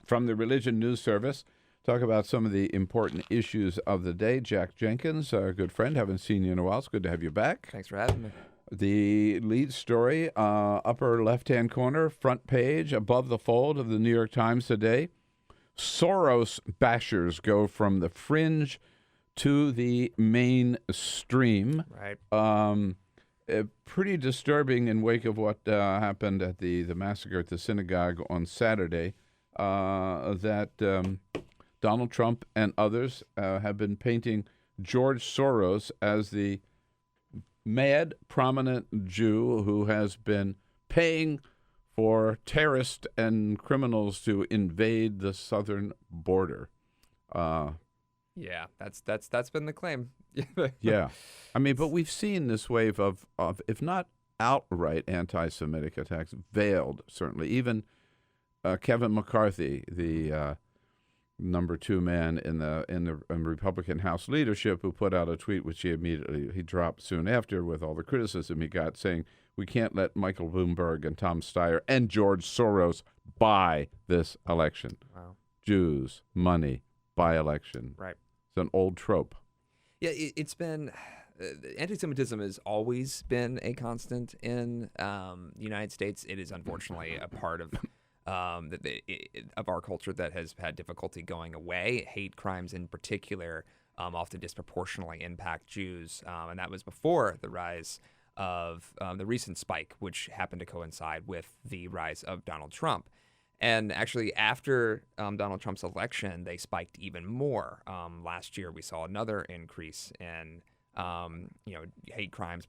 from the Religion News Service, talk about some of the important issues of the day. Jack Jenkins, our good friend, haven't seen you in a while. It's good to have you back. Thanks for having me. The lead story, upper left-hand corner, front page, above the fold of the New York Times today. Soros bashers go from the fringe to the mainstream. Right. Pretty disturbing in wake of what happened at the massacre at the synagogue on Saturday, that Donald Trump and others have been painting George Soros as the mad, prominent Jew who has been paying for terrorists and criminals to invade the southern border. Yeah, that's been the claim. Yeah. I mean, but we've seen this wave of if not outright anti-Semitic attacks, veiled, certainly. Even Kevin McCarthy, the number 2 man in the Republican House leadership, who put out a tweet which he dropped soon after with all the criticism he got, saying, we can't let Michael Bloomberg and Tom Steyer and George Soros buy this election. Wow. Jews, money, buy election. Right. It's an old trope. Yeah, it's been anti-Semitism has always been a constant in the United States. It is unfortunately a part of of our culture that has had difficulty going away. Hate crimes, in particular, often disproportionately impact Jews, and that was before the rise of the recent spike, which happened to coincide with the rise of Donald Trump. And actually, after Donald Trump's election, they spiked even more. Last year, we saw another increase in hate crimes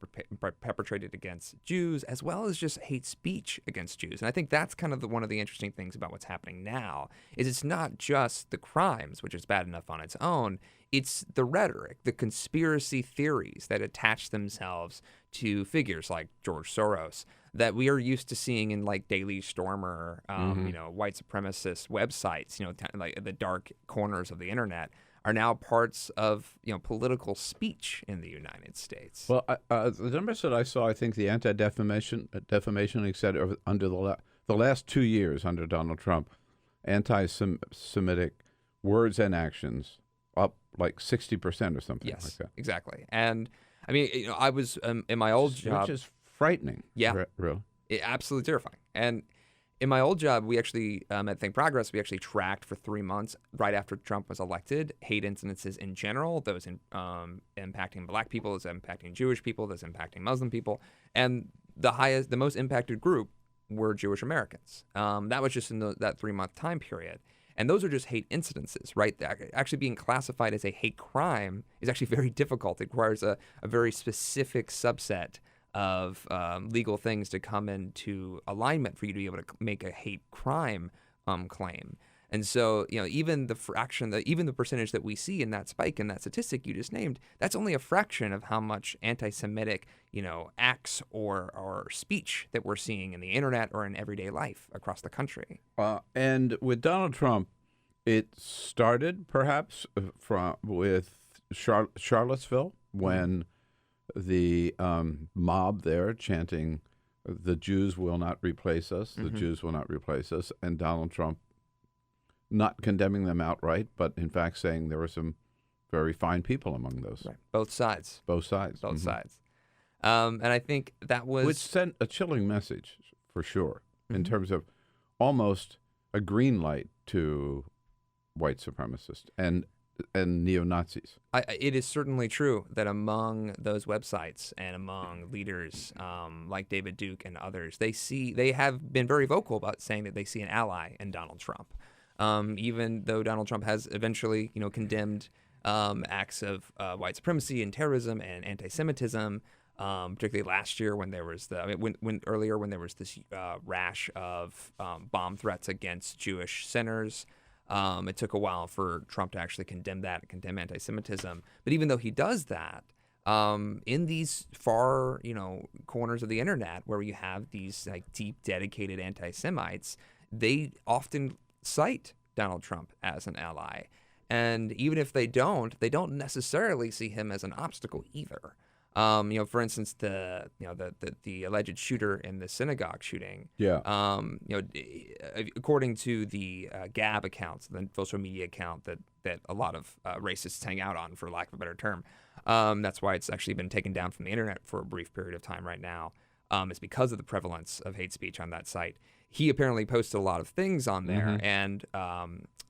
perpetrated against Jews, as well as just hate speech against Jews. And I think that's kind of one of the interesting things about what's happening now, is it's not just the crimes, which is bad enough on its own. It's the rhetoric, the conspiracy theories that attach themselves to figures like George Soros that we are used to seeing in like Daily Stormer, white supremacist websites, like the dark corners of the internet, are now parts of political speech in the United States. Well, the numbers that I saw, I think the anti-defamation, etc. under the last 2 years under Donald Trump, anti-Semitic words and actions up like 60% or something like that. Exactly. And I mean, I was in my old job, which is frightening. Yeah, really. absolutely terrifying. And in my old job, we actually, at Think Progress, we actually tracked for 3 months right after Trump was elected, hate incidences in general, those impacting black people, those impacting Jewish people, those impacting Muslim people. And the most impacted group were Jewish Americans. That was just in that 3-month time period. And those are just hate incidences, right? Actually being classified as a hate crime is actually very difficult. It requires a very specific subset of legal things to come into alignment for you to be able to make a hate crime claim. And so, even the percentage that we see in that spike in that statistic you just named, that's only a fraction of how much anti-Semitic, acts or speech that we're seeing in the internet or in everyday life across the country. And with Donald Trump, it started perhaps with Charlottesville when the mob there chanting, "The Jews will not replace us, the Jews will not replace us," and Donald Trump not condemning them outright, but in fact saying there were some very fine people among those. Right. Both sides. Both sides. And I think that was... Which sent a chilling message, for sure, in terms of almost a green light to white supremacists and neo-Nazis. It is certainly true that among those websites and among leaders like David Duke and others, they have been very vocal about saying that they see an ally in Donald Trump. Even though Donald Trump has eventually, condemned acts of white supremacy and terrorism and anti-Semitism, particularly last year when there was when there was this rash of bomb threats against Jewish centers. It took a while for Trump to actually condemn that and condemn anti-Semitism. But even though he does that, in these far, corners of the internet where you have these deep, dedicated anti-Semites, they often cite Donald Trump as an ally. And even if they don't necessarily see him as an obstacle either. For instance, the alleged shooter in the synagogue shooting. Yeah. According to the Gab accounts, the social media account that a lot of racists hang out on, for lack of a better term. That's why it's actually been taken down from the internet for a brief period of time right now. It's because of the prevalence of hate speech on that site. He apparently posted a lot of things on there, and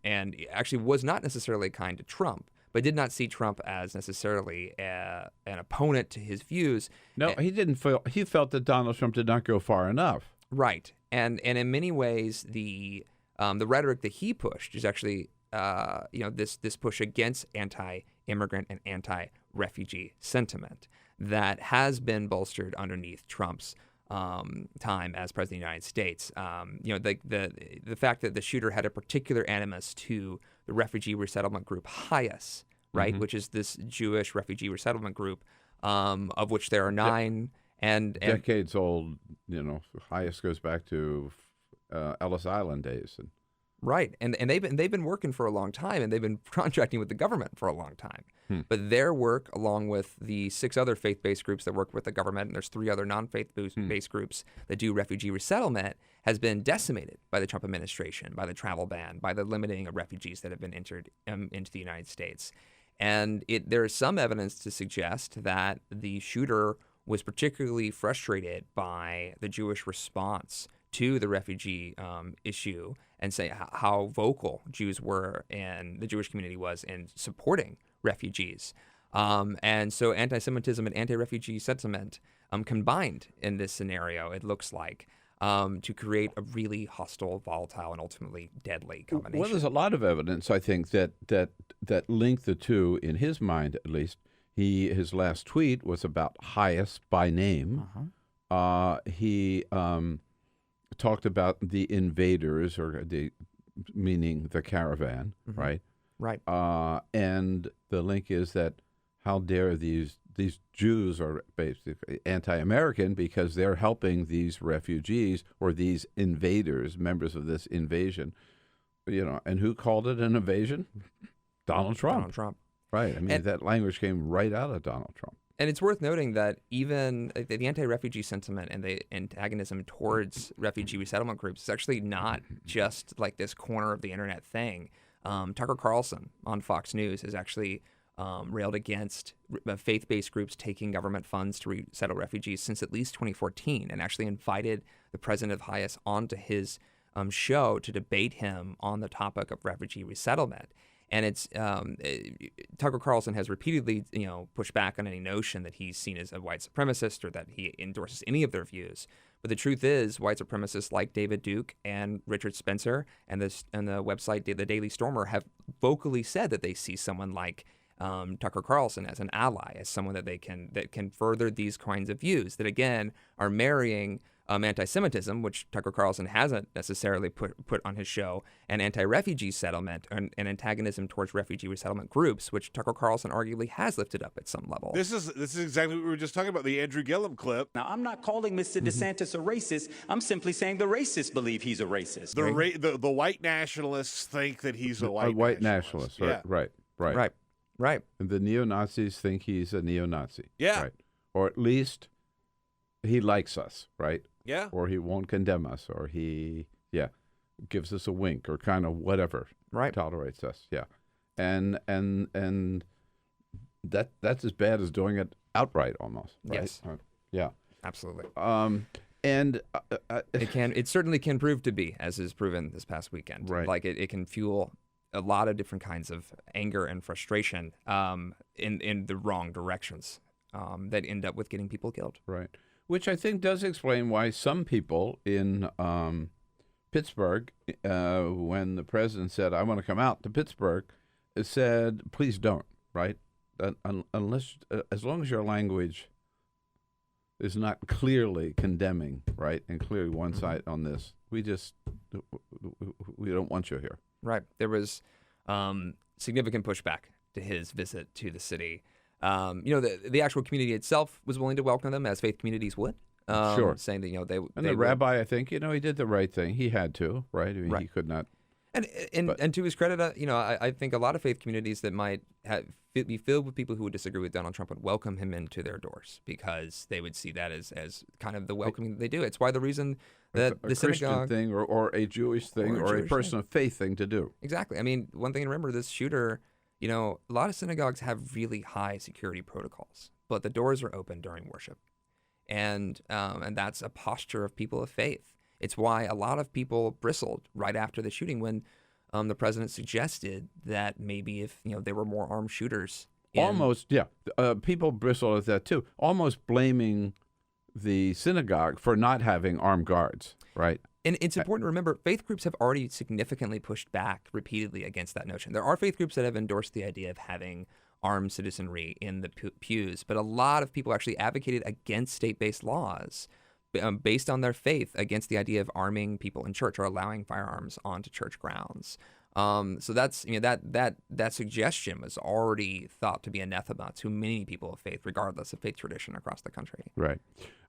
actually was not necessarily kind to Trump, but did not see Trump as necessarily an opponent to his views. No, he didn't feel. He felt that Donald Trump did not go far enough. Right, and in many ways, the rhetoric that he pushed is actually this push against anti-immigrant and anti-refugee sentiment that has been bolstered underneath Trump's time as president of the United States. The fact that the shooter had a particular animus to the refugee resettlement group HIAS, right, which is this Jewish refugee resettlement group, of which there are 9 and decades old. HIAS goes back to Ellis Island days. Right, and they've been working for a long time, and they've been contracting with the government for a long time. But their work, along with the 6 other faith-based groups that work with the government, and there's 3 other non-faith-based groups that do refugee resettlement, has been decimated by the Trump administration, by the travel ban, by the limiting of refugees that have been entered into the United States. And there is some evidence to suggest that the shooter was particularly frustrated by the Jewish response to the refugee issue, and say how vocal Jews were and the Jewish community was in supporting refugees. And so anti-Semitism and anti-refugee sentiment combined in this scenario, it looks like, to create a really hostile, volatile, and ultimately deadly combination. Well, there's a lot of evidence, I think, that link the two, in his mind at least. His last tweet was about HIAS by name. He talked about the invaders, meaning the caravan, right? Right. And the link is that how dare these Jews are basically anti-American because they're helping these refugees or these invaders, members of this invasion. And who called it an invasion? Donald Trump. Donald Trump. Right. I mean, that language came right out of Donald Trump. And it's worth noting that even the anti-refugee sentiment and the antagonism towards refugee resettlement groups is actually not just like this corner of the internet thing. Tucker Carlson on Fox News has actually railed against faith-based groups taking government funds to resettle refugees since at least 2014, and actually invited the president of Hayas onto his show to debate him on the topic of refugee resettlement. And it's Tucker Carlson has repeatedly, pushed back on any notion that he's seen as a white supremacist or that he endorses any of their views. But the truth is, white supremacists like David Duke and Richard Spencer and the website The Daily Stormer have vocally said that they see someone like Tucker Carlson as an ally, as someone that can further these kinds of views that again are marrying anti-Semitism, which Tucker Carlson hasn't necessarily put on his show, and anti-refugee settlement and antagonism towards refugee resettlement groups, which Tucker Carlson arguably has lifted up at some level. This is exactly what we were just talking about, the Andrew Gillum clip. Now, I'm not calling Mr. DeSantis a racist. I'm simply saying the racists believe he's a racist. The white nationalists think that he's a white nationalist. Yeah. Right. And the neo-Nazis think he's a neo-Nazi. Yeah. Right. Or at least he likes us, right? Yeah. Or he won't condemn us, or he, gives us a wink, or kind of whatever. Right. Tolerates us. Yeah. And that's as bad as doing it outright, almost. Right? Yes. Yeah. Absolutely. And it certainly can prove to be, as is proven this past weekend. Right. Like it can fuel a lot of different kinds of anger and frustration in the wrong directions that end up with getting people killed. Right. Which I think does explain why some people in Pittsburgh, when the president said, I want to come out to Pittsburgh, said, please don't, right? Unless, as long as your language is not clearly condemning, right, and clearly one side on this, we don't want you here. Right. There was significant pushback to his visit to the city. The actual community itself was willing to welcome them, as faith communities would. Sure. Saying that, they And the rabbi, I think, he did the right thing. He had to, right? I mean, Right. He could not. And to his credit, I think a lot of faith communities that might be filled with people who would disagree with Donald Trump would welcome him into their doors, because they would see that as kind of the welcoming that they do. It's why the reason that a the Christian synagogue thing or a Jewish thing or a Jewish person thing. of faith thing to do. Exactly. I mean, one thing to remember, this shooter, a lot of synagogues have really high security protocols, but the doors are open during worship. And that's a posture of people of faith. It's why a lot of people bristled right after the shooting when the president suggested that maybe if there were more armed shooters. Almost, yeah. People bristled at that too, almost blaming the synagogue for not having armed guards, right? And it's important to remember, faith groups have already significantly pushed back repeatedly against that notion. There are faith groups that have endorsed the idea of having armed citizenry in the pews, but a lot of people actually advocated against state-based laws based on their faith, against the idea of arming people in church or allowing firearms onto church grounds. So that's that suggestion was already thought to be anathema to many people of faith, regardless of faith tradition across the country. Right.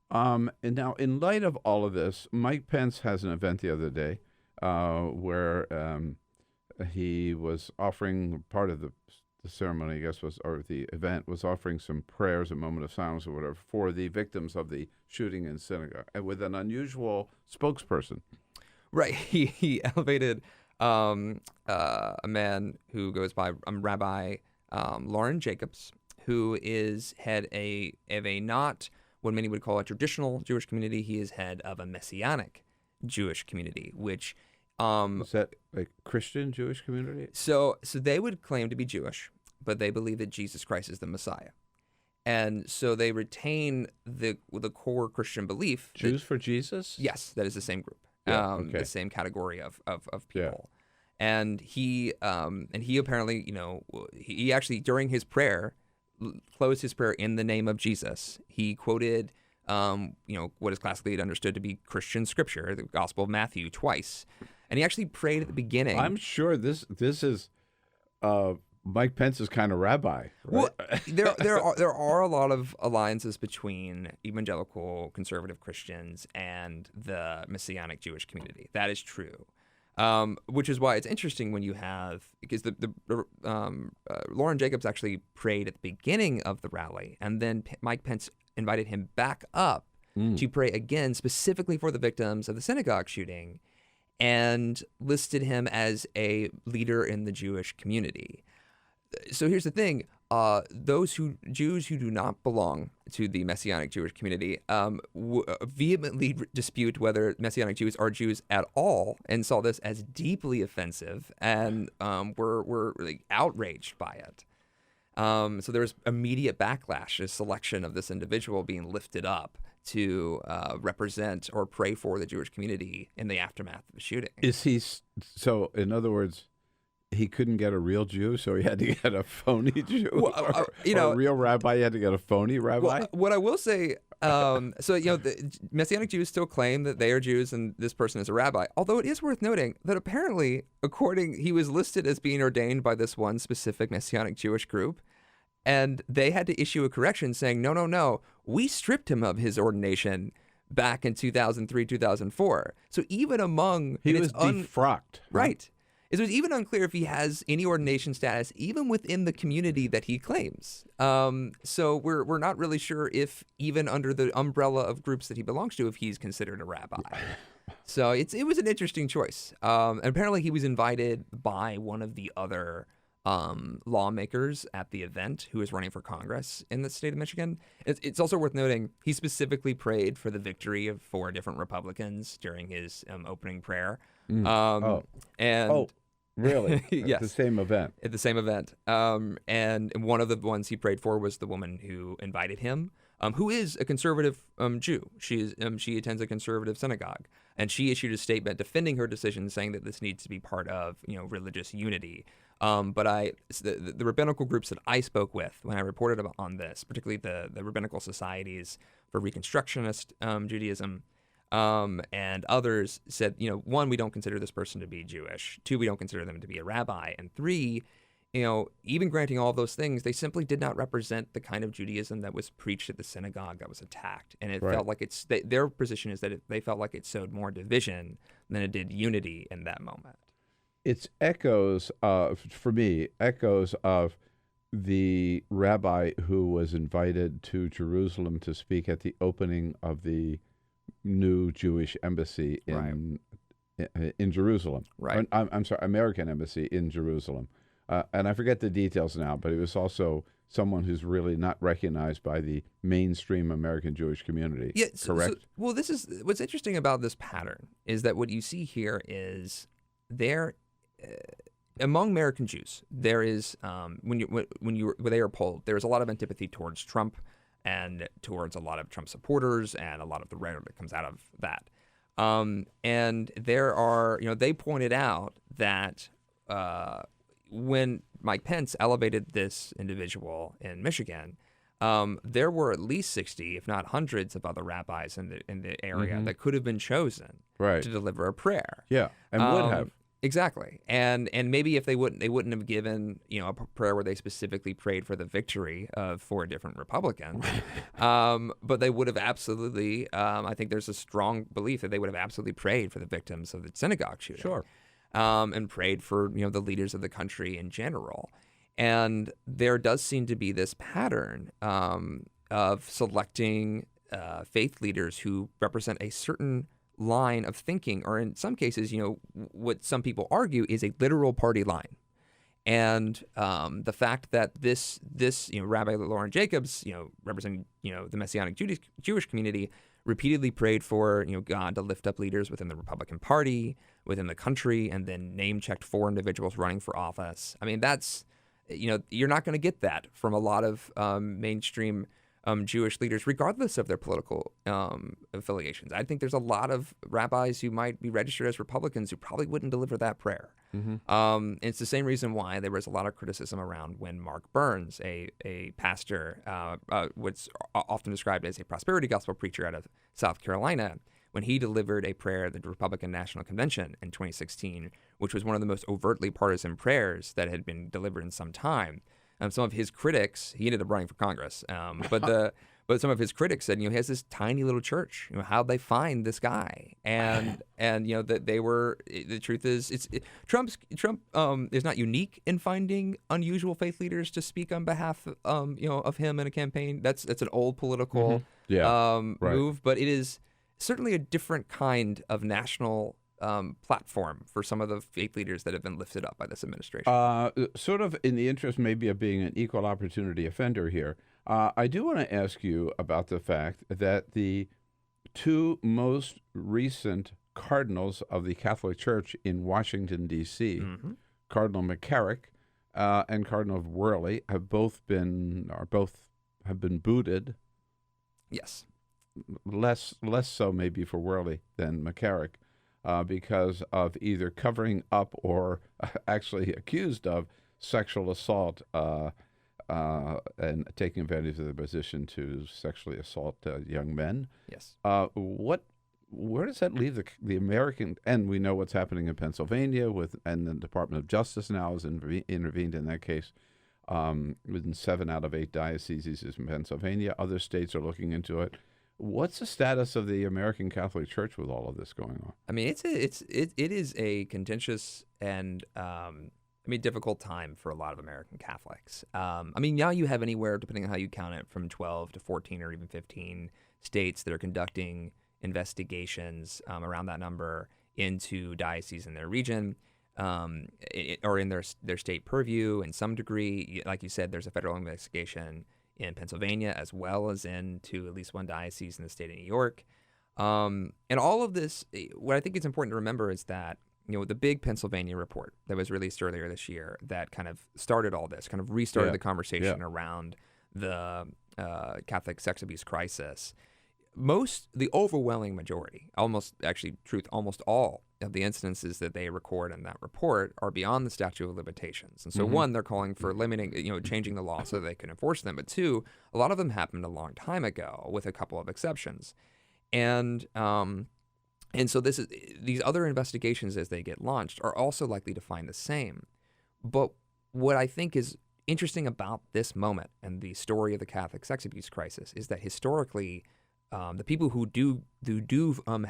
And now, in light of all of this, Mike Pence has an event the other day where he was offering part of the ceremony, I guess, or the event was offering some prayers, a moment of silence or whatever, for the victims of the shooting in synagogue, and with an unusual spokesperson. Right. He elevated a man who goes by Rabbi Lauren Jacobs, who is head of a not what many would call a traditional Jewish community. He is head of a messianic Jewish community, which is that a Christian Jewish community? So they would claim to be Jewish, but they believe that Jesus Christ is the Messiah. And so they retain the core Christian belief. Jews for Jesus? Yes, that is the same group. Okay. The same category of people. Yeah. And he apparently, he actually, during his prayer, closed his prayer in the name of Jesus. He quoted, what is classically understood to be Christian scripture, the Gospel of Matthew, twice. And he actually prayed at the beginning. I'm sure this is Mike Pence's kind of rabbi. Right? Well, there are a lot of alliances between evangelical conservative Christians and the Messianic Jewish community. That is true. Which is why it's interesting when you have, because Lauren Jacobs actually prayed at the beginning of the rally, and then Mike Pence invited him back up to pray again, specifically for the victims of the synagogue shooting, and listed him as a leader in the Jewish community. So here's the thing. Jews who do not belong to the Messianic Jewish community vehemently dispute whether Messianic Jews are Jews at all, and saw this as deeply offensive, and were really outraged by it. So there was immediate backlash, a selection of this individual being lifted up to represent or pray for the Jewish community in the aftermath of the shooting. Is he so? In other words, he couldn't get a real Jew, so he had to get a phony Jew. Well, or a real rabbi, he had to get a phony rabbi. Well, what I will say, the Messianic Jews still claim that they are Jews and this person is a rabbi. Although it is worth noting that apparently, he was listed as being ordained by this one specific Messianic Jewish group, and they had to issue a correction saying, no, we stripped him of his ordination back in 2003, 2004. So even among... He was defrocked. Right. It was even unclear if he has any ordination status, even within the community that he claims. So we're not really sure if, even under the umbrella of groups that he belongs to, if he's considered a rabbi. So it was an interesting choice. And apparently he was invited by one of the other lawmakers at the event who is running for Congress in the state of Michigan. It's also worth noting he specifically prayed for the victory of 4 different Republicans during his opening prayer. Really? Yes. At the same event. At the same event. And one of the ones he prayed for was the woman who invited him, who is a conservative Jew. She attends a conservative synagogue, and she issued a statement defending her decision, saying that this needs to be part of religious unity. But the rabbinical groups that I spoke with when I reported on this, particularly the rabbinical societies for Reconstructionist Judaism, and others said, 1, we don't consider this person to be Jewish. 2, we don't consider them to be a rabbi. And 3, even granting all those things, they simply did not represent the kind of Judaism that was preached at the synagogue that was attacked. And it felt like their position is that they felt like it sowed more division than it did unity in that moment. It's echoes of the rabbi who was invited to Jerusalem to speak at the opening of the new Jewish embassy in Jerusalem. Right. I'm sorry, American embassy in Jerusalem. And I forget the details now, but it was also someone who's really not recognized by the mainstream American Jewish community. Yeah, correct? Well, this is what's interesting about this pattern is that what you see here is among American Jews, there is when they are polled, there is a lot of antipathy towards Trump and towards a lot of Trump supporters and a lot of the rhetoric that comes out of that. And there are, they pointed out that when Mike Pence elevated this individual in Michigan, there were at least 60, if not hundreds, of other rabbis in the area that could have been chosen to deliver a prayer. Yeah, and would have. Exactly, and maybe if they wouldn't have given a prayer where they specifically prayed for the victory of 4 different Republicans, but they would have absolutely. I think there's a strong belief that they would have absolutely prayed for the victims of the synagogue shooting. Sure, and prayed for the leaders of the country in general, and there does seem to be this pattern of selecting faith leaders who represent a certain line of thinking, or in some cases, what some people argue is a literal party line. And the fact that this Rabbi Lauren Jacobs, representing the Messianic Jewish community, repeatedly prayed for God to lift up leaders within the Republican Party, within the country, and then name-checked 4 individuals running for office. I mean, that's you're not going to get that from a lot of mainstream Jewish leaders, regardless of their political affiliations. I think there's a lot of rabbis who might be registered as Republicans who probably wouldn't deliver that prayer. It's the same reason why there was a lot of criticism around when Mark Burns, a pastor, what's often described as a prosperity gospel preacher out of South Carolina, when he delivered a prayer at the Republican National Convention in 2016, which was one of the most overtly partisan prayers that had been delivered in some time. Some of his critics, he ended up running for Congress, but some of his critics said, he has this tiny little church. How'd they find this guy? And that they were. The truth is, Trump is not unique in finding unusual faith leaders to speak on behalf, of him in a campaign. That's an old political move, but it is certainly a different kind of national platform for some of the faith leaders that have been lifted up by this administration. Sort of in the interest maybe of being an equal opportunity offender here, I do want to ask you about the fact that the two most recent cardinals of the Catholic Church in Washington, D.C., Cardinal McCarrick and Cardinal Worley, have both been booted. Yes. Less so maybe for Worley than McCarrick, because of either covering up or actually accused of sexual assault and taking advantage of their position to sexually assault young men. Yes. Where does that leave the American? And we know what's happening in Pennsylvania and the Department of Justice now has intervened in that case. Within 7 out of 8 dioceses in Pennsylvania. Other states are looking into it. What's the status of the American Catholic Church with all of this going on? I mean, it is a contentious and difficult time for a lot of American Catholics. I mean, now you have anywhere, depending on how you count it, from 12 to 14 or even 15 states that are conducting investigations around that number into dioceses in their region. Or in their state purview in some degree. Like you said, there's a federal investigation in Pennsylvania as well as into at least one diocese in the state of New York. And all of this, what I think is important to remember is that, the big Pennsylvania report that was released earlier this year that kind of started all this, kind of restarted the conversation around the Catholic sex abuse crisis. The overwhelming majority, almost all of the instances that they record in that report are beyond the statute of limitations. And so one, they're calling for limiting, changing the law so they can enforce them. But two, a lot of them happened a long time ago with a couple of exceptions. And so these other investigations as they get launched are also likely to find the same. But what I think is interesting about this moment and the story of the Catholic sex abuse crisis is that historically, the people who do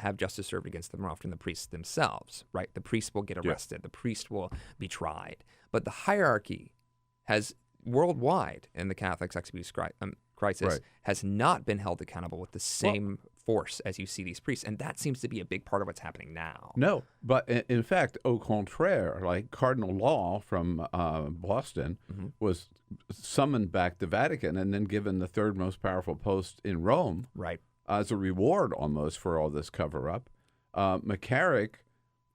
have justice served against them are often the priests themselves, right? The priest will get arrested. The priest will be tried. But the hierarchy has worldwide in the Catholic sex abuse crisis has not been held accountable with the same force as you see these priests. And that seems to be a big part of what's happening now. No, but in fact, au contraire, like Cardinal Law from Boston was summoned back to Vatican and then given the third most powerful post in Rome. Right. As a reward almost for all this cover-up. McCarrick,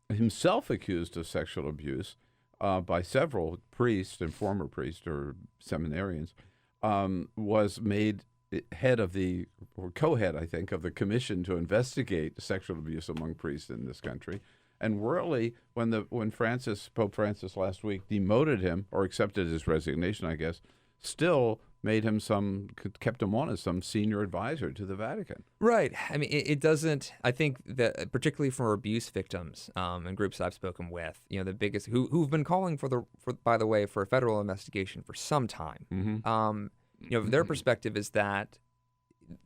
himself accused of sexual abuse by several priests and former priests or seminarians, was made head of or co-head, I think, of the commission to investigate sexual abuse among priests in this country. And Worley, when Pope Francis last week demoted him or accepted his resignation, I guess, still made him kept him on as some senior advisor to the Vatican. Right. I mean, it doesn't, I think that particularly for abuse victims and groups I've spoken with, the biggest, who've been calling by the way, for a federal investigation for some time. Their perspective is that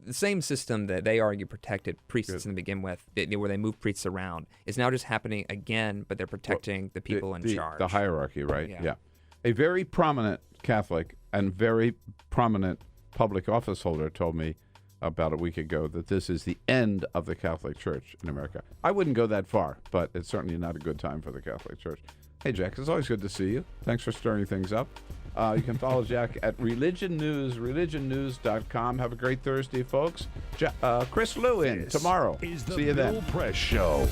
the same system that they argue protected priests to begin with, where they move priests around, is now just happening again, but they're protecting the people in charge. The hierarchy, right? Yeah. A very prominent Catholic and very prominent public office holder told me about a week ago that this is the end of the Catholic Church in America. I wouldn't go that far, but it's certainly not a good time for the Catholic Church. Hey, Jack, it's always good to see you. Thanks for stirring things up. You can follow Jack at Religion News, religionnews.com. Have a great Thursday, folks. Chris Liu in tomorrow. Is the See you then. Bill Press Show.